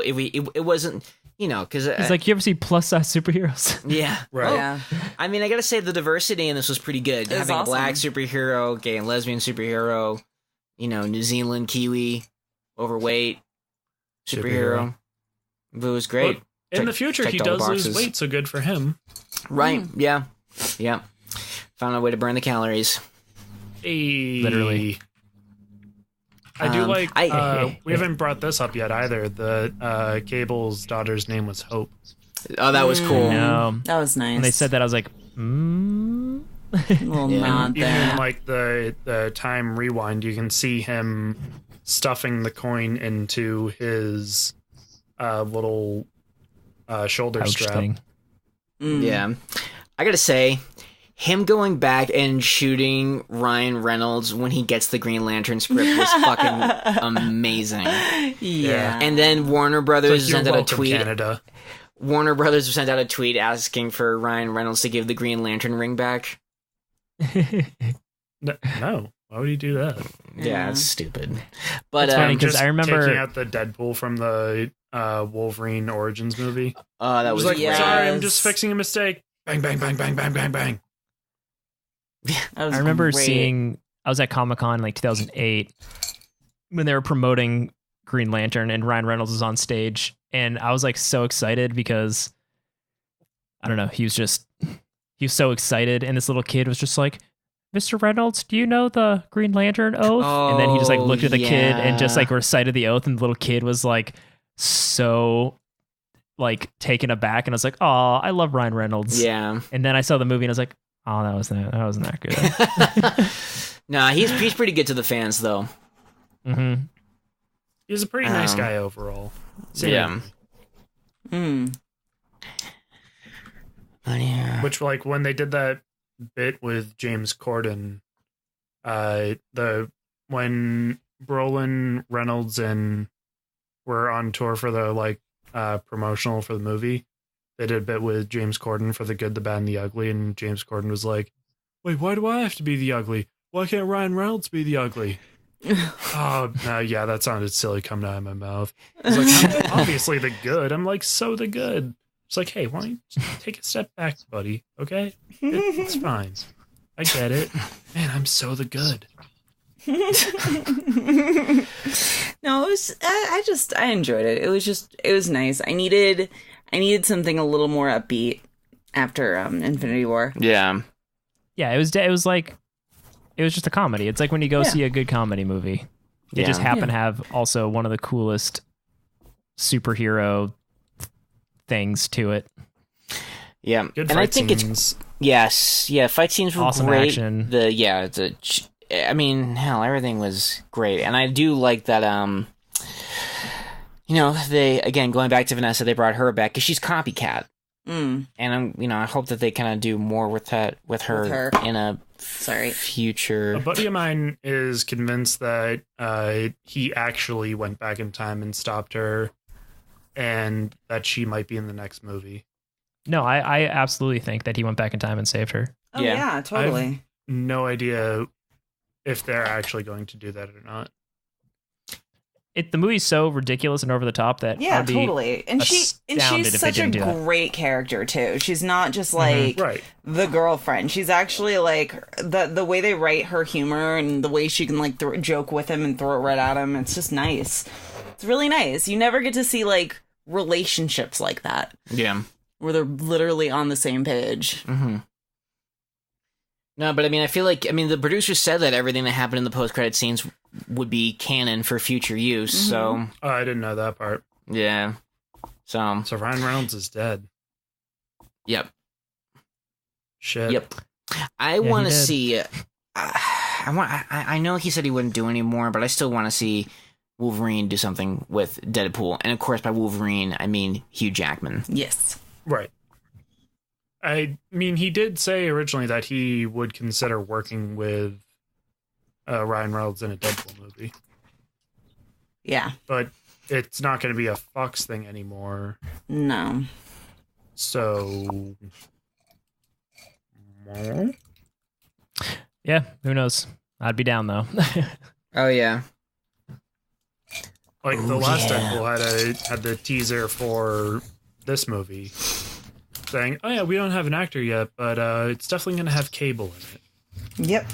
wasn't, because He's like, you ever see plus size superheroes? yeah. right. Yeah. I mean, I gotta say the diversity in this was pretty good. It was Having a black awesome. superhero, gay and lesbian superhero, New Zealand Kiwi, overweight superhero. It was great. But in Check- the future, he checked all the does lose boxes. weight, so good for him. Right? Yeah. Found a way to burn the calories. Hey. Literally. I do like. I- we haven't brought this up yet either. The Cable's daughter's name was Hope. Oh, that was cool. No. That was nice. When they said that, I was like, a little Yeah. nod Even there. in like the time rewind, you can see him stuffing the coin into his little shoulder pouch strap. thing. Mm. Yeah. I gotta say, him going back and shooting Ryan Reynolds when he gets the Green Lantern script was fucking amazing. Yeah. And then Warner It's Brothers like, you're sent out a welcome, tweet. Canada. Warner Brothers sent out a tweet asking for Ryan Reynolds to give the Green Lantern ring back. No, why would he do that? Yeah, Yeah. it's stupid. But It's funny 'cause Just I remember- taking out the Deadpool from the Wolverine Origins movie. that It was was like, Yes. sorry, I'm just fixing a mistake. Bang, bang, bang, bang, bang, bang, bang. That was I remember great. I was at Comic-Con in like 2008 when they were promoting Green Lantern and Ryan Reynolds was on stage, and I was like so excited because I don't know, he was so excited, and this little kid was just like, Mr. Reynolds, do you know the Green Lantern oath? And then he just like looked at the kid and just like recited the oath, and the little kid was like so like taken aback, and I was like, oh, I love Ryan Reynolds. Yeah. And then I saw the movie and I was like, oh, that wasn't that good. Nah, he's pretty good to the fans though. hmm He's a pretty nice Um, guy overall. Yeah. Mm. But yeah. Which, like, when they did that bit with James Corden, when Brolin, Reynolds, and were on tour for the promotional for the movie, they did a bit with James Corden for The Good, the Bad, and the Ugly, and James Corden was like, "Wait, why do I have to be the ugly? Why can't Ryan Reynolds be the ugly?" Oh, no, yeah, that sounded silly coming out of my mouth. I was like, I'm obviously the good. I'm like, so the good. It's like, hey, why don't you just take a step back, buddy? Okay? It's fine. I get it. Man, I'm so the good. No, it was. I enjoyed it. It was nice. I needed something a little more upbeat after Infinity War. Yeah. Yeah, it was just a comedy. It's like when you go see a good comedy movie. It just happened to have also one of the coolest superhero things to it. Yeah. Good and I fight think scenes. fight scenes were Awesome great. action. I mean, hell, everything was great. And I do like that, they, again, going back to Vanessa, they brought her back because she's copycat. Mm. And I hope that they kind of do more with her in a future. A buddy of mine is convinced that he actually went back in time and stopped her, and that she might be in the next movie. No, I absolutely think that he went back in time and saved her. Oh yeah, totally. I have no idea if they're actually going to do that or not. The movie's so ridiculous and over the top that Yeah, I'd be totally. And she's astounded if they such a didn't do that. great character too. She's not just like Right. the girlfriend. She's actually like the way they write her humor and the way she can like joke with him and throw it right at him. It's just nice. It's really nice. You never get to see like relationships like that. Yeah. Where they're literally on the same page. Mm-hmm. No, but I mean, I feel like, the producers said that everything that happened in the post-credit scenes would be canon for future use, so... Oh, I didn't know that part. Yeah. So Ryan Reynolds is dead. Yep. Shit. Yep. I want to he did. see... I know he said he wouldn't do anymore, but I still want to see Wolverine do something with Deadpool. And of course, by Wolverine, I mean Hugh Jackman. Yes. Right. I mean, he did say originally that he would consider working with Ryan Reynolds in a Deadpool movie. Yeah. But it's not going to be a Fox thing anymore. No. So... Yeah, who knows? I'd be down though. Oh, yeah. Like the last Deadpool had the teaser for this movie saying, "Oh yeah, we don't have an actor yet, but it's definitely going to have Cable in it." Yep.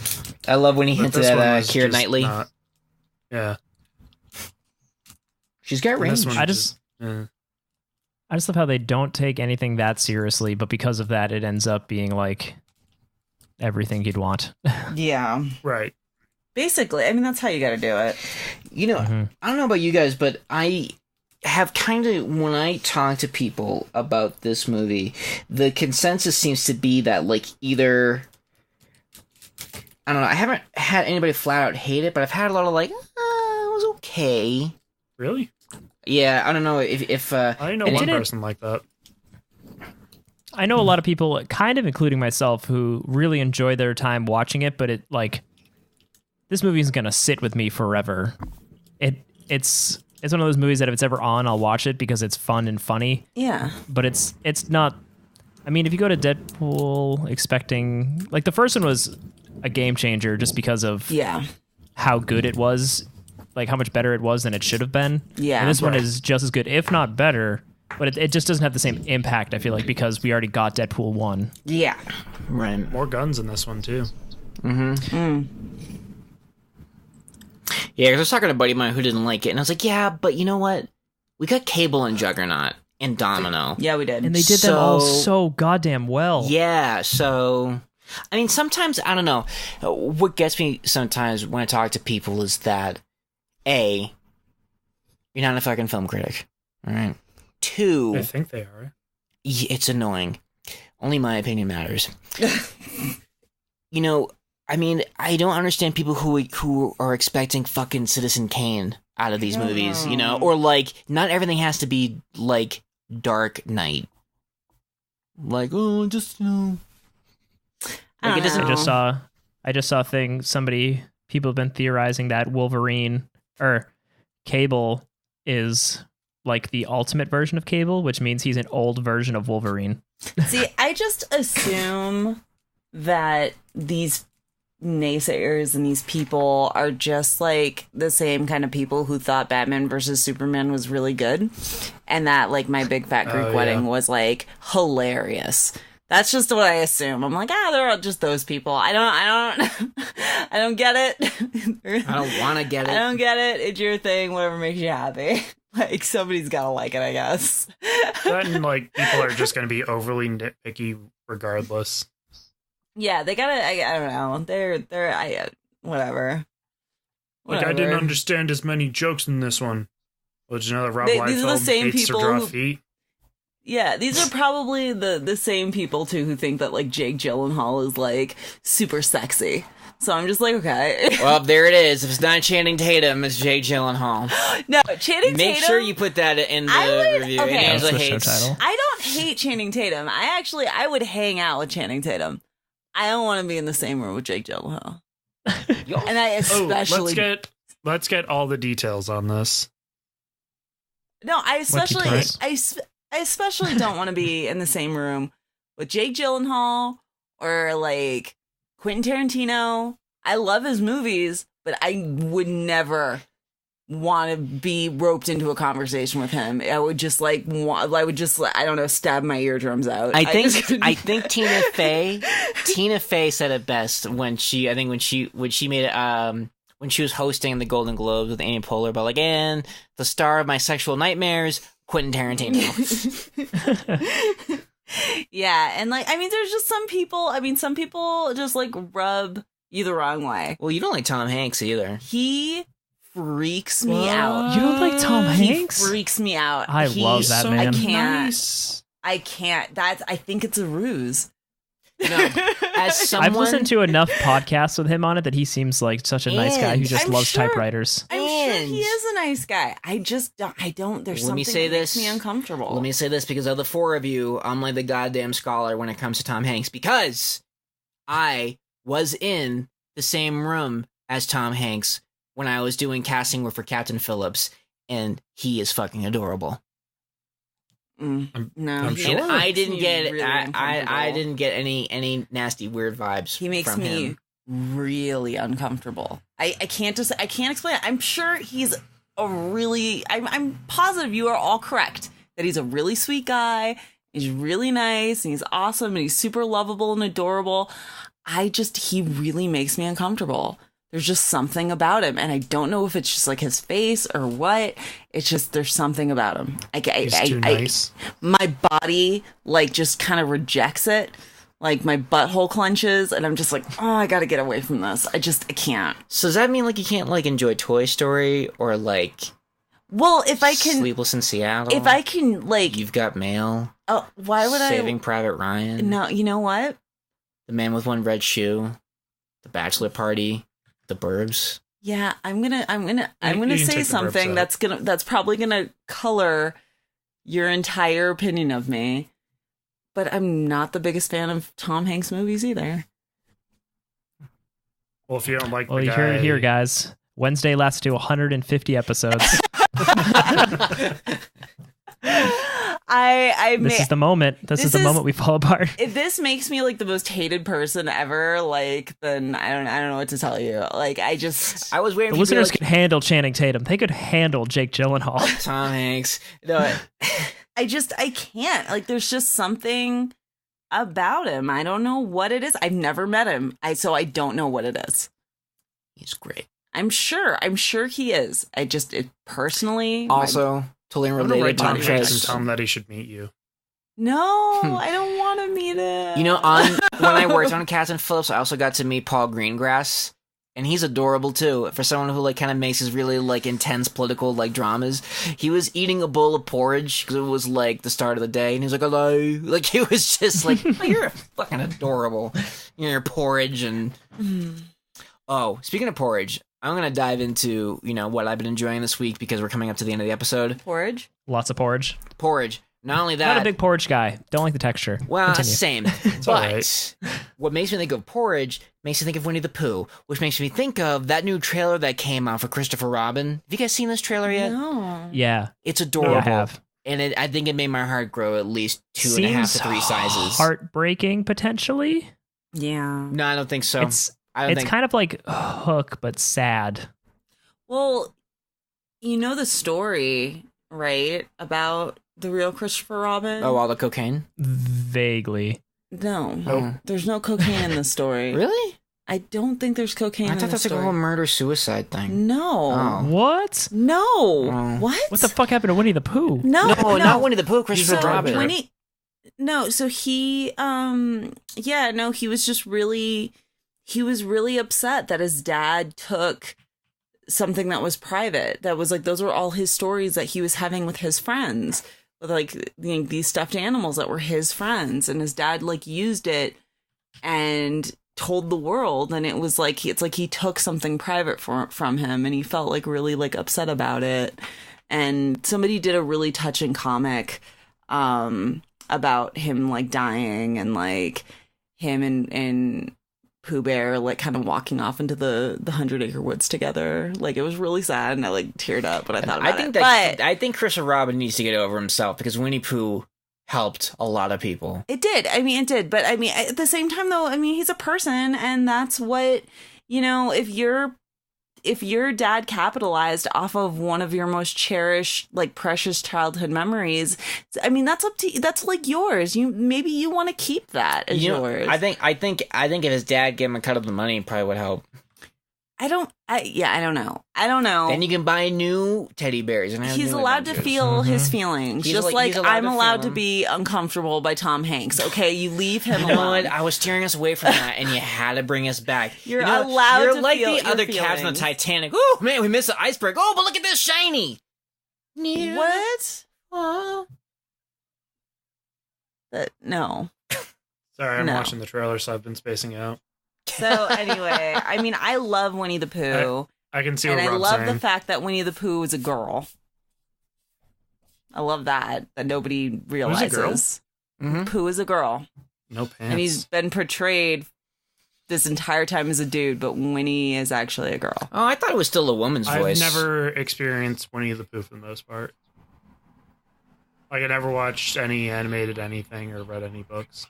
I love when he But hinted this one at was Keira just Knightley. Yeah. She's got And range. this one I just love how they don't take anything that seriously, but because of that, it ends up being like everything you'd want. Yeah. right. Basically, I mean, that's how you got to do it. I don't know about you guys, but I have kind of, when I talk to people about this movie, the consensus seems to be that, like, either... I don't know, I haven't had anybody flat out hate it, but I've had a lot of, like, it was okay. Really? Yeah, I don't know if I know And one did it- person like that. I know a lot of people, kind of including myself, who really enjoy their time watching it, but this movie isn't gonna sit with me forever. It's one of those movies that if it's ever on, I'll watch it because it's fun and funny. Yeah. But it's not. I mean, if you go to Deadpool expecting, like, the first one was a game changer just because of Yeah. how good it was, like how much better it was than it should have been. Yeah. And this one Right. is just as good, if not better. But it just doesn't have the same impact, I feel like, because we already got Deadpool 1. Yeah. right. More guns in this one too. Yeah, because I was talking to a buddy of mine who didn't like it, and I was like, yeah, but you know what? We got Cable and Juggernaut and Domino. Yeah, we did. And they did them all So- so goddamn well. Yeah, so... I mean, sometimes, I don't know. What gets me sometimes when I talk to people is that, A, you're not a fucking film critic, all right? 2, I think they are. it's annoying. Only my opinion matters. I mean, I don't understand people who are expecting fucking Citizen Kane out of these movies, or like, not everything has to be like Dark Knight. Like, oh, just, like, it doesn't. I just saw a thing. People have been theorizing that Wolverine or Cable is like the ultimate version of Cable, which means he's an old version of Wolverine. See, I just assume that these naysayers and these people are just like the same kind of people who thought Batman versus Superman was really good, and that like My Big Fat Greek Wedding was like hilarious. That's just what I assume. I'm like, they're all just those people. I don't get it. I don't want to get it. I don't get it. It's your thing. Whatever makes you happy. Like, somebody's gotta like it, I guess. Then, like, people are just going to be overly nitpicky regardless. Yeah, they gotta. I don't know. They're whatever. Like, I didn't understand as many jokes in this one. Which another Rob These are the Liefeld same hates to people draw who- feet. Yeah, these are probably the same people too who think that like Jake Gyllenhaal is like super sexy. So I'm just like, okay. Well, there it is. If it's not Channing Tatum, it's Jake Gyllenhaal. No, Channing Tatum. Make sure you put that in the review. okay. And Angela That's the show hates. title. I don't hate Channing Tatum. I would hang out with Channing Tatum. I don't want to be in the same room with Jake Gyllenhaal. And I especially let's get all the details on this. No, I especially price? I especially don't want to be in the same room with Jake Gyllenhaal or like Quentin Tarantino. I love his movies, but I would never want to be roped into a conversation with him. I would just I don't know, stab my eardrums out. I think Tina Fey said it best when she made it when she was hosting the Golden Globes with Amy Poehler, but like, and the star of my sexual nightmares, Quentin Tarantino. Yeah, and like, I mean, there's just some people just like rub you the wrong way. Well, you don't like Tom Hanks either. He freaks me out. You don't like Tom He Hanks? freaks me out. I love that so man. I can't. Nice. I can't. I think it's a ruse. No, as someone, I've listened to enough podcasts with him on it that he seems like such a nice guy who just I'm loves sure- typewriters. I'm sure he is a nice guy. I just don't. There's Let something me say that makes this. me uncomfortable. Let me say this because of the four of you, I'm like the goddamn scholar when it comes to Tom Hanks because I was in the same room as Tom Hanks when I was doing casting work for Captain Phillips, and he is fucking adorable. No, I'm he sure. And I makes didn't me get really I uncomfortable. didn't get any nasty weird vibes. He makes from me him. really uncomfortable. I can't explain it. I'm sure he's I'm positive you are all correct that he's a really sweet guy. He's really nice and he's awesome and he's super lovable and adorable. He really makes me uncomfortable. There's just something about him, and I don't know if it's just like his face or what. It's just there's something about him. He's too nice. My body like just kind of rejects it. Like my butthole clenches, and I'm just like, oh, I gotta get away from this. I can't. So does that mean like you can't like enjoy Toy Story or like Well, if I can, Sleepless in Seattle? if I can, like, You've Got Mail, oh, why would Saving Private Ryan, I? No, you know what? The Man with One Red Shoe, The Bachelor Party, The Burbs. Yeah, I'm gonna You can say take the something Burbs out. that's probably gonna color your entire opinion of me. But I'm not the biggest fan of Tom Hanks movies either. Well, if you don't like Well, the you guy, heard it here, guys. Wednesday lasts to 150 episodes. This is the moment. This is the moment we fall apart. If this makes me like the most hated person ever, like, then I don't know what to tell you. Like, I I was waiting The for listeners like, could handle Channing Tatum. They could handle Jake Gyllenhaal. Tom Hanks. No, I can't. Like, there's just something about him. I don't know what it is. I've never met him. So I don't know what it is. he's great. I'm sure he is. Personally. Also, totally I'm gonna write unrelated Tom Hanks and podcast. tell him that he should meet you. No, I don't want to meet him. You know, when I worked on Captain Phillips, I also got to meet Paul Greengrass, and he's adorable too. For someone who like kind of makes his really like intense political like dramas, he was eating a bowl of porridge because it was like the start of the day, and he was like, "Hello," like he was just like, oh, "You're fucking adorable." Your porridge and oh, speaking of porridge, I'm gonna dive into what I've been enjoying this week because we're coming up to the end of the episode. Porridge. Lots of porridge. Porridge. Not only that, Not a big porridge guy. Don't like the texture. well, Continue. same. all But right. what makes me think of porridge makes me think of Winnie the Pooh, which makes me think of that new trailer that came out for Christopher Robin. Have you guys seen this trailer yet? No. Yeah, It's adorable. yeah, I have. And I think it made my heart grow at least 2.5 to 3 sizes. Heartbreaking, potentially. Yeah. No, I don't think so. It's I don't think. kind of like Hook, but sad. Well, you know the story, right? About the real Christopher Robin? Oh, all the cocaine? Vaguely. No. Nope. There's no cocaine in the story. Really? I don't think there's cocaine I in thought the that's like story. a whole murder-suicide thing. No. Oh. What? No. Oh. What? What the fuck happened to Winnie the Pooh? No, not Winnie the Pooh, Christopher So Robin. Winnie- No, so he he was just really upset that his dad took something that was private. That was like those were all his stories that he was having with his friends. With like these stuffed animals that were his friends, and his dad like used it and told the world, and it was like it's like he took something private from him, and he felt like really like upset about it. And somebody did a really touching comic about him like dying, and like him and Pooh Bear like kind of walking off into the 100-acre woods together. Like it was really sad, and I like teared up when I thought about it. I think Christopher Robin needs to get over himself because Winnie Pooh helped a lot of people. It did. I mean, it did. But I mean, at the same time, though, I mean, he's a person, and that's what, you know, if your dad capitalized off of one of your most cherished, like precious childhood memories, I mean, that's up to you. That's like yours. Maybe you want to keep that as yours. I think if his dad gave him a cut of the money, it probably would help. I don't know. Then you can buy new teddy bears and have He's new allowed to adventures. feel his feelings, He's just like- like he's allowed I'm to allowed feel to them. be uncomfortable by Tom Hanks. Okay, you leave him You know what? alone. I was steering us away from that, and you had to bring us back. You're You know, allowed You're to like feel the your other cabs on the feelings. Titanic. Oh man, we missed the iceberg. Oh, but look at this shiny. What? Oh. No. Sorry, I'm No. watching the trailer, so I've been spacing out. So anyway, I mean, I love Winnie the Pooh, I can see and what I Rob's love saying. the fact that Winnie the Pooh is a girl. I love that nobody realizes. Mhm. Pooh is a girl, No pants. and he's been portrayed this entire time as a dude, but Winnie is actually a girl. Oh, I thought it was still a woman's I've voice. never experienced Winnie the Pooh for the most part. Like, I never watched any animated anything or read any books.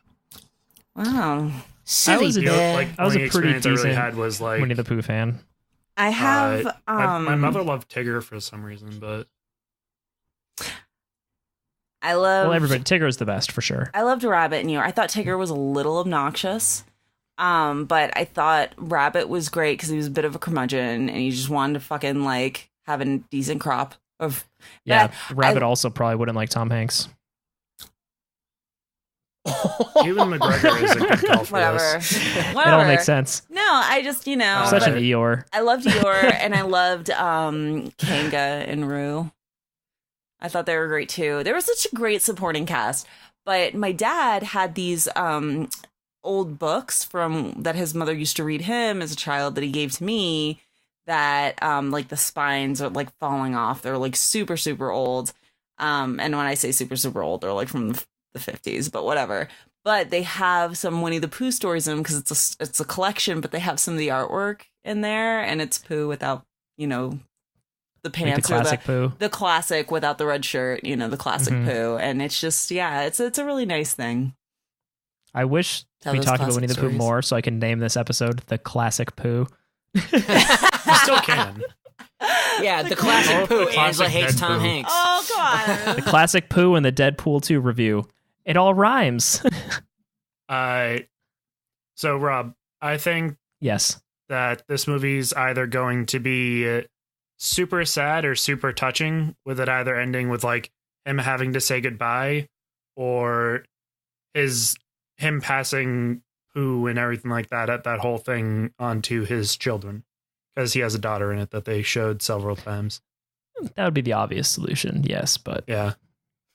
Wow. Silly I was a- bit. Like, I was only a pretty experience I really decent had was like Winnie the Pooh fan. I have my mother loved Tigger for some reason, but I love Well, everybody, Tigger is the best for sure. I loved Rabbit in New York. I thought Tigger was a little obnoxious. But I thought Rabbit was great because he was a bit of a curmudgeon and he just wanted to fucking like have a decent crop of. Yeah, But Rabbit also probably wouldn't like Tom Hanks. Ewan McGregor is a good call for Whatever. this. Whatever. It all makes sense. No, I just Such but an Eeyore. I loved Eeyore and I loved Kanga and Roo. I thought they were great too. They were such a great supporting cast. But my dad had these old books from that his mother used to read him as a child that he gave to me that like the spines are like falling off. They're like super, super old. And when I say super, super old, they're like from the 50s, but whatever. But they have some Winnie the Pooh stories in them because it's a collection, but they have some of the artwork in there, and it's Pooh without, the Like pants the classic or Pooh. the classic without the red shirt, the classic Mhm. Pooh. And it's just, it's a really nice thing. I wish Tell we those talked about classic Winnie the Pooh stories. more so I can name this episode The Classic Pooh. You still can. Yeah, the classic Oh, Pooh. the classic Angela hates Tom Deadpool. Hanks. Oh, God. The Classic Pooh and the Deadpool 2 review. It all rhymes. So Rob, I think Yes. that this movie's either going to be super sad or super touching, with it either ending with like him having to say goodbye, or is him passing Pooh and everything like that whole thing onto his children, because he has a daughter in it that they showed several times. That would be the obvious solution, yes, but Yeah,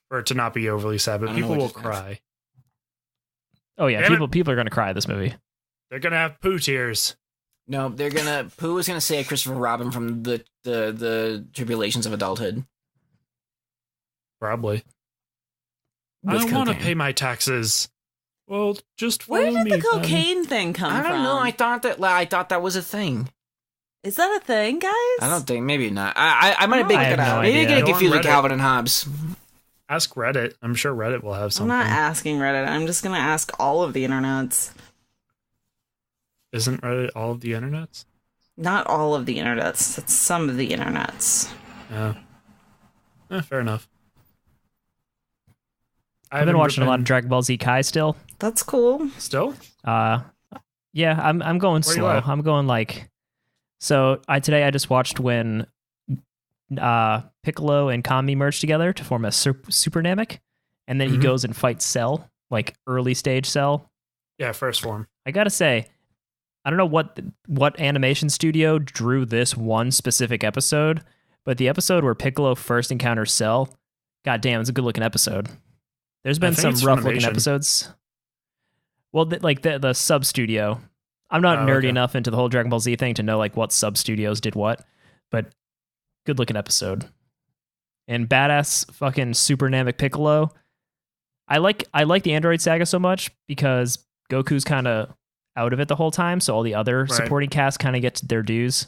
for it to not be overly sad, but I don't know people will what just cry. oh yeah, Damn it. people are going to cry at this movie. They're gonna have Pooh tears. No, Pooh is gonna save Christopher Robin from the tribulations of adulthood. Probably. I with don't want to cocaine. pay my taxes. Well, just follow Where did me, the then. cocaine thing come from? I don't know. I thought that was a thing. Is that a thing, guys? I don't think. Maybe not. I might have been. I have no maybe idea. getting Go on confused with Reddit. Calvin and Hobbes. Ask Reddit. I'm sure Reddit will have I'm something. not asking Reddit. I'm just going to ask all of the internets. Isn't Reddit all of the internets? Not all of the internets. It's some of the internets. Yeah. Fair enough. I've been watching a lot of Dragon Ball Z Kai still. That's cool. Still? Yeah, I'm going Where you slow. at? I'm going like so. Today I just watched when Piccolo and Kami merge together to form a Super Namek, and then he Mhm. goes and fights Cell, like early stage Cell. Yeah, first form. I gotta say, I don't know what animation studio drew this one specific episode, but the episode where Piccolo first encounters Cell, goddamn, it's a good looking episode. There's been think some it's rough looking Funimation. episodes. Well, the sub studio. I'm not nerdy okay. enough into the whole Dragon Ball Z thing to know like what sub studios did what, but good looking episode. And badass fucking Super Namek Piccolo. I like the Android Saga so much because Goku's kind of out of it the whole time, so all the other Right. supporting cast kind of get their dues.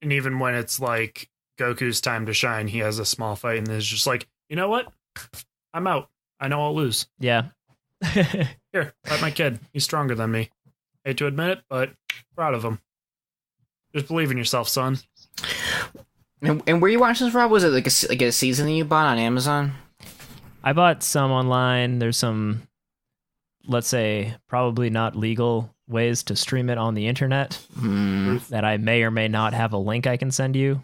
And even when it's like Goku's time to shine, he has a small fight and is just like, you know what? I'm out. I know I'll lose. Yeah. Here, fight my kid. He's stronger than me. Hate to admit it, but proud of him. Just believe in yourself, son. And where you watching this, Rob? Was it like a season that you bought on Amazon? I bought some online. There's some, let's say, probably not legal ways to stream it on the internet that I may or may not have a link I can send you.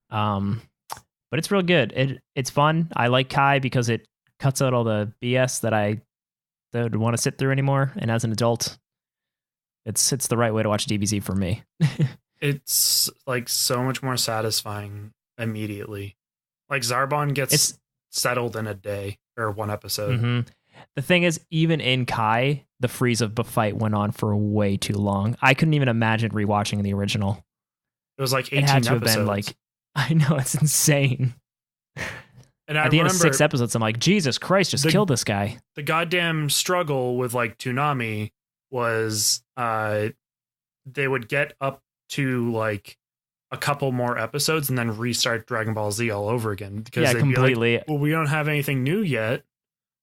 But it's real good. It's fun. I like Kai because it cuts out all the BS that I don't want to sit through anymore. And as an adult, it's the right way to watch DBZ for me. It's like so much more satisfying immediately. Like Zarbon gets settled in a day or one episode. Mm-hmm. The thing is, even in Kai, the Frieza fight went on for way too long. I couldn't even imagine rewatching the original. It was like 18 It had to episodes. have been like, I know, it's insane. And I At the end of remember 6 episodes, I'm like, Jesus Christ, just kill this guy. the goddamn struggle with like Toonami was they would get up to like a couple more episodes and then restart Dragon Ball Z all over again because Yeah, they'd be like, completely. well, we don't have anything new yet,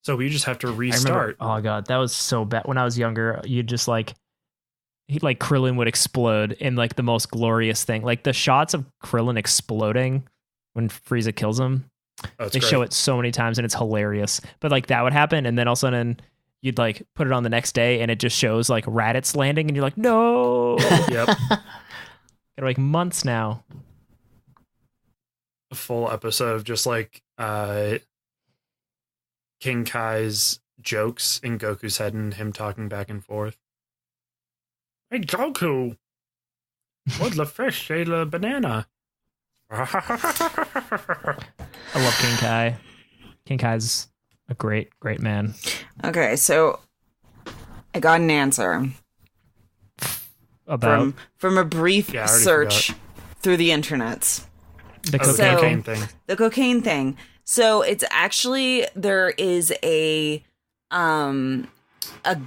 so we just have to I remember, restart. oh god, that was so bad. When I was younger, you'd just like, Krillin would explode in like the most glorious thing. Like the shots of Krillin exploding when Frieza kills him, Oh, it's they great. show it so many times and it's hilarious. But like that would happen, and then all of a sudden you'd like put it on the next day and it just shows like Raditz landing, and you're like, no. Yep. Got like months now. A full episode of just like King Kai's jokes in Goku's head and him talking back and forth. Hey Goku, what's the fish say the banana? I love King Kai. King Kai's a great man. Okay, so I got an answer About from a brief Yeah, I already search through the internets. the Oh, the So- cocaine thing. The cocaine thing. So it's actually there is a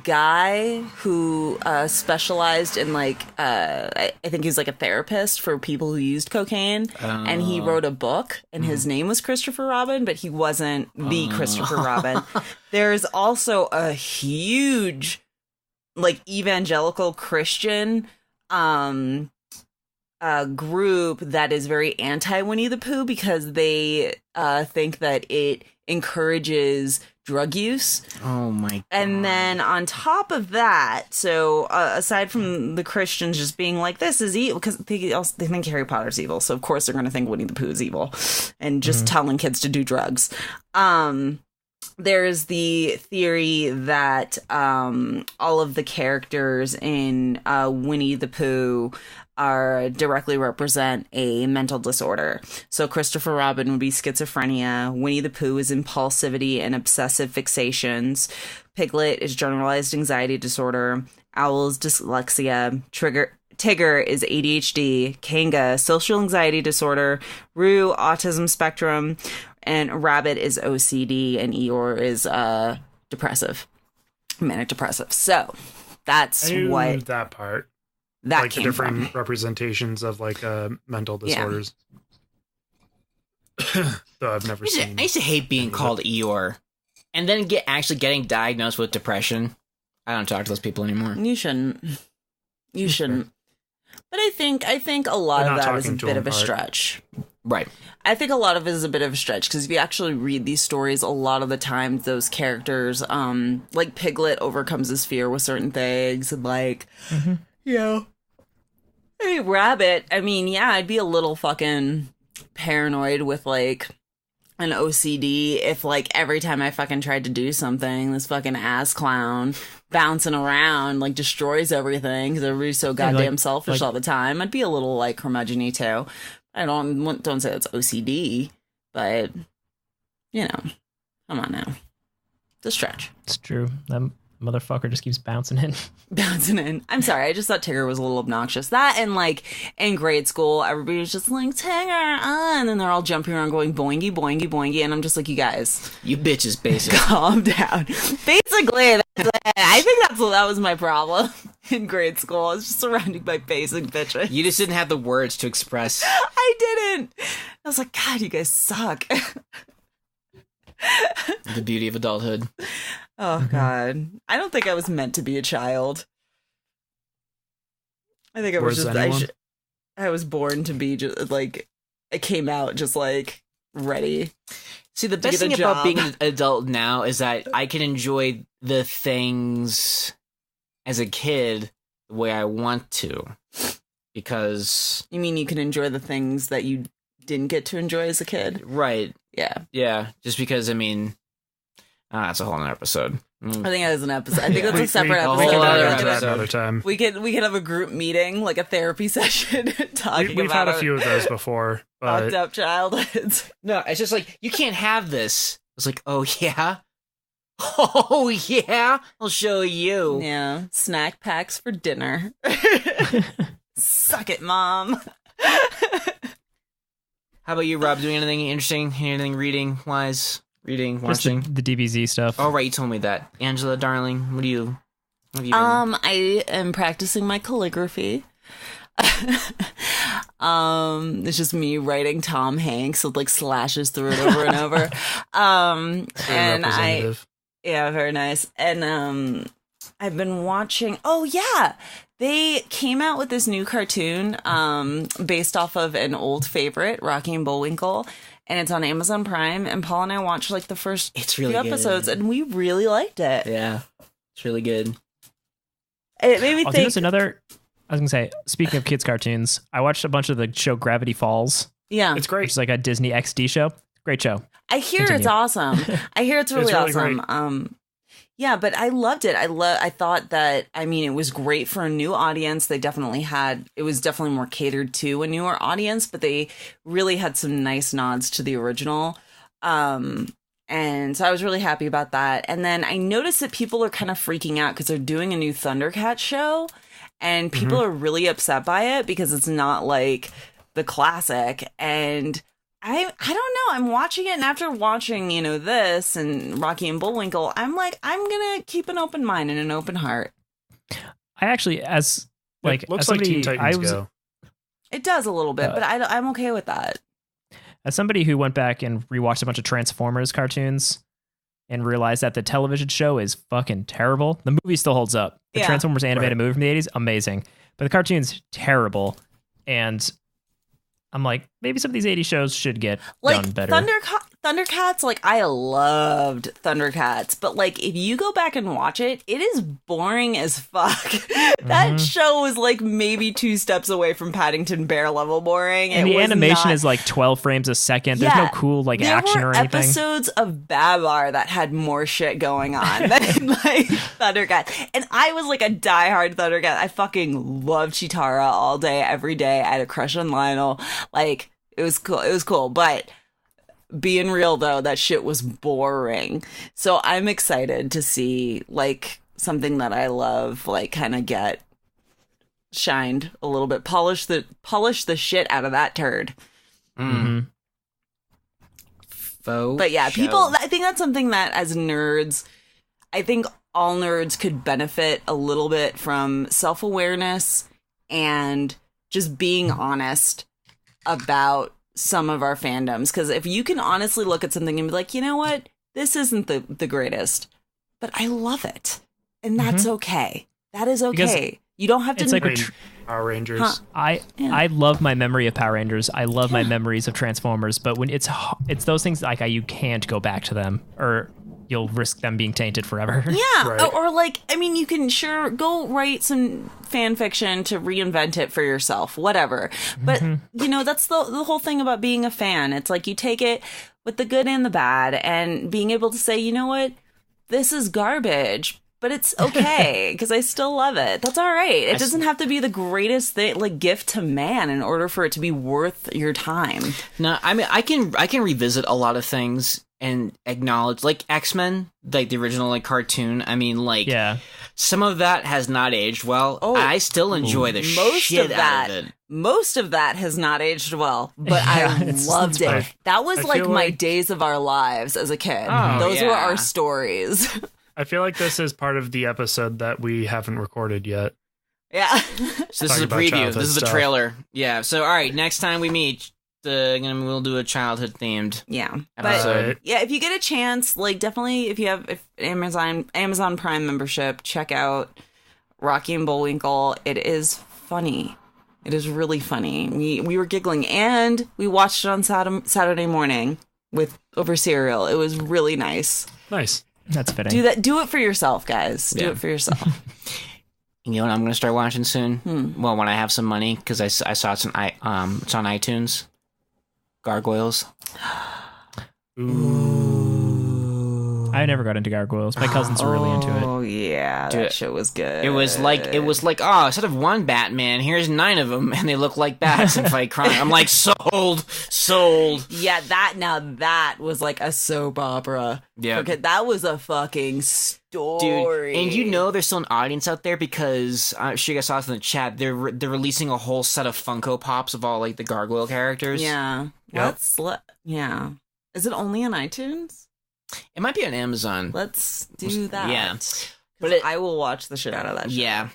guy who specialized in like I think he's like a therapist for people who used cocaine, and he wrote a book, and his name was Christopher Robin, but he wasn't the Christopher Robin. There's also a huge like evangelical Christian group that is very anti Winnie the Pooh because they think that it encourages drug use. Oh my god. And then on top of that, so aside from the Christians just being like, this is evil, because they think Harry Potter's evil, so of course they're going to think Winnie the Pooh is evil and just telling kids to do drugs. There's the theory that all of the characters in Winnie the Pooh are directly represent a mental disorder. So Christopher Robin would be schizophrenia. Winnie the Pooh is impulsivity and obsessive fixations. Piglet is generalized anxiety disorder. Owl is dyslexia. Tigger is ADHD. Kanga, social anxiety disorder. Roo, autism spectrum. and Rabbit is OCD, and Eeyore is manic depressive. So that's I knew what that part. that Like the came different from. representations of like mental disorders. Though I've never seen. I used to hate being called Eeyore, and then getting diagnosed with depression. I don't talk to those people anymore. You shouldn't. You shouldn't. But I think a lot They're of not that is a talking to bit him of a part. stretch. Right. I think a lot of it is a bit of a stretch because if you actually read these stories, a lot of the times those characters, like Piglet overcomes his fear with certain things, and like, hey, Rabbit. I mean, yeah, I'd be a little fucking paranoid with like an OCD if like every time I fucking tried to do something, this fucking ass clown bouncing around like destroys everything because everybody's so goddamn selfish all the time. I'd be a little like curmudgeon-y too. I don't say it's OCD, but you know, come on now, it's a stretch. It's true. That motherfucker just keeps bouncing in. Bouncing in. I'm sorry, I just thought Tigger was a little obnoxious. That and like in grade school, everybody was just like Tigger, and then they're all jumping around going boingy, boingy, boingy, and I'm just like, you guys, You bitches, basically. calm down. Basically, I think that was my problem in grade school. I was just surrounded by basic bitches. You just didn't have the words to express. I didn't. I was like, God, you guys suck. The beauty of adulthood. Oh, God. I don't think I was meant to be a child. I think I was Where's just, anyone? I was born to be just like, I came out just like ready. See, the To best get a thing about job. being an adult now is that I can enjoy the things as a kid the way I want to. Because, You mean you can enjoy the things that you didn't get to enjoy as a kid? right, Yeah. yeah, just because, I mean, that's a whole nother episode. I think that is an episode. I think that's a separate a episode. whole We can other dive into that episode. another time. We could have a group meeting, like a therapy session, talking We've about had a few of those before, fucked but up childhoods. No, it's just like, you can't have this. It's like, oh, yeah? Oh, yeah? I'll show you. Yeah, snack packs for dinner. Suck it, Mom. How about you, Rob? Doing anything interesting? Anything reading-wise? Reading, Just watching? the DBZ stuff. Oh, right, you told me that. Angela, darling, what have you been? I am practicing my calligraphy. It's just me writing Tom Hanks with like slashes through it over and over. very And representative. yeah, very nice. And I've been watching. Oh yeah, they came out with this new cartoon based off of an old favorite, Rocky and Bullwinkle, and it's on Amazon Prime. And Paul and I watched like the first It's really few good. episodes, and we really liked it. Yeah, it's really good. It made me Oh, think. there's another. I was gonna say, speaking of kids' cartoons, I watched a bunch of the show Gravity Falls, Yeah, It's which great. is like a Disney XD show. Great show. I hear it's Continue. awesome. I hear it's really, It's really awesome. Yeah, but I loved it. I thought that, I mean, it was great for a new audience. It was definitely more catered to a newer audience, but they really had some nice nods to the original. And so I was really happy about that. And then I noticed that people are kind of freaking out because they're doing a new Thundercat show, and people are really upset by it because it's not like the classic. And I don't know. I'm watching it, and after watching, this and Rocky and Bullwinkle, I'm like, I'm gonna keep an open mind and an open heart. I actually, as like, It looks as like somebody, Teen Titans I was, Go. It does a little bit, but I'm okay with that. as somebody who went back and rewatched a bunch of Transformers cartoons and realized that the television show is fucking terrible. The movie still holds up. The Yeah. Transformers animated movie from the 80s, amazing. But the cartoon's terrible. And I'm like, maybe some of these 80s shows should get Like done better. Thundercats, like I loved Thundercats, but like if you go back and watch it, it is boring as fuck. That show is like maybe 2 steps away from Paddington Bear level boring. and It the was animation not- is like 12 frames a second. There's Yeah, no cool like there action were or anything. episodes of Babar that had more shit going on than like Thundercats. And I was like a diehard Thundercat. I fucking loved Chitara all day, every day. I had a crush on Lionel. Like, it was cool. It was cool. But being real though, that shit was boring. So I'm excited to see like something that I love, like kind of get shined a little bit. Polish the shit out of that turd. Mhm. But yeah, people, I think that's something that as nerds, I think all nerds could benefit a little bit from self-awareness and just being honest about some of our fandoms. Because if you can honestly look at something and be like, you know what, this isn't the greatest, but I love it. And that's okay. That is okay. Because you don't have to... It's like Power Rangers. Huh. I love my memory of Power Rangers. I love my memories of Transformers. But when it's those things like you can't go back to them or you'll risk them being tainted forever. Yeah. Right. Or like, I mean, you can sure go write some fan fiction to reinvent it for yourself, whatever. But, you know, that's the whole thing about being a fan. It's like you take it with the good and the bad and being able to say, you know what, this is garbage, but it's okay because I still love it. That's all right. It doesn't have to be the greatest thing, like gift to man, in order for it to be worth your time. No, I mean I can revisit a lot of things and acknowledge, like X-Men, like the original like cartoon. I mean, like some of that has not aged well. I still enjoy the shit out of it. Most of that has not aged well, but I loved it. That was like my days of our lives as a kid. Those were our stories. I feel like this is part of the episode that we haven't recorded yet. Yeah. So this is a preview. This is the trailer. Yeah. So all right, next time we meet, we'll do a childhood themed episode. But yeah, if you get a chance, like definitely if you have Amazon Prime membership, check out Rocky and Bullwinkle. It is funny. It is really funny. We were giggling and we watched it on Saturday morning over cereal. It was really nice. Nice. That's fitting. Do it for yourself, guys. Do it for yourself. You know what I'm going to start watching soon? Well, when I have some money, because I saw it's on iTunes. Gargoyles. Ooh. I never got into Gargoyles. My cousins were really into it. Oh yeah, that shit was good. It was like instead of one Batman, here's 9 of them, and they look like bats and fight crime. I'm like sold. Yeah, that was like a soap opera. Yeah, okay, that was a fucking story. Dude, and you know there's still an audience out there because I'm sure you guys saw this in the chat. They're releasing a whole set of Funko Pops of all like the Gargoyle characters. Yeah, yeah. Is it only on iTunes? It might be on Amazon. Let's do that. Yeah, but I will watch the shit out of that. Yeah,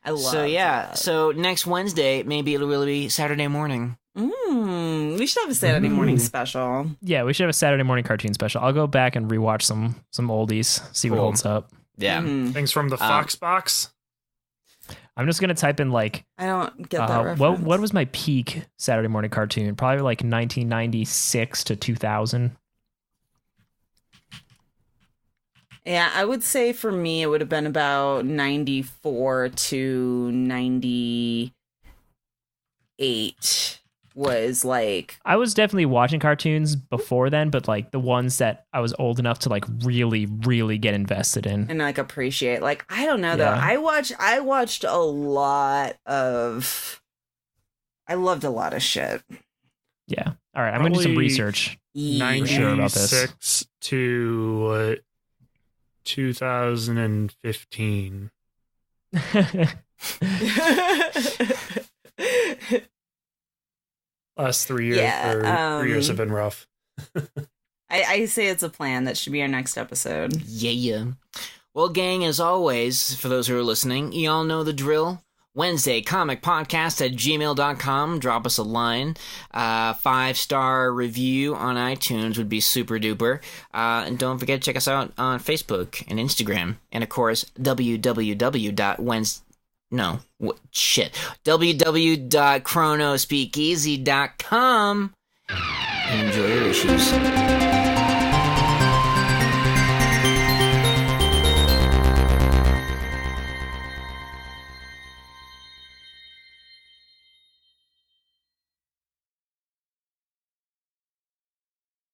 I love. So that. So next Wednesday, maybe it'll really be Saturday morning. We should have a Saturday morning special. Yeah, we should have a Saturday morning cartoon special. I'll go back and rewatch some oldies, see what holds up. Yeah, things from the Fox box. I'm just gonna type in like I don't get that reference. What was my peak Saturday morning cartoon? Probably like 1996 to 2000. Yeah, I would say for me it would have been about 94 to 98 was like... I was definitely watching cartoons before then, but like the ones that I was old enough to like really, really get invested in. And like appreciate. Like, I don't know though. I watched a lot of... I loved a lot of shit. Yeah. All right, I'm going to do some research. 96 to 2015. Last 3 years, 3 years have been rough. I say it's a plan. That should be our next episode. Yeah. Well, gang, as always, for those who are listening, you all know the drill. Wednesday, comicpodcast@gmail.com. Drop us a line. 5-star review on iTunes would be super duper. And don't forget to check us out on Facebook and Instagram. And, of course, www.chronospeakeasy.com. Enjoy your issues.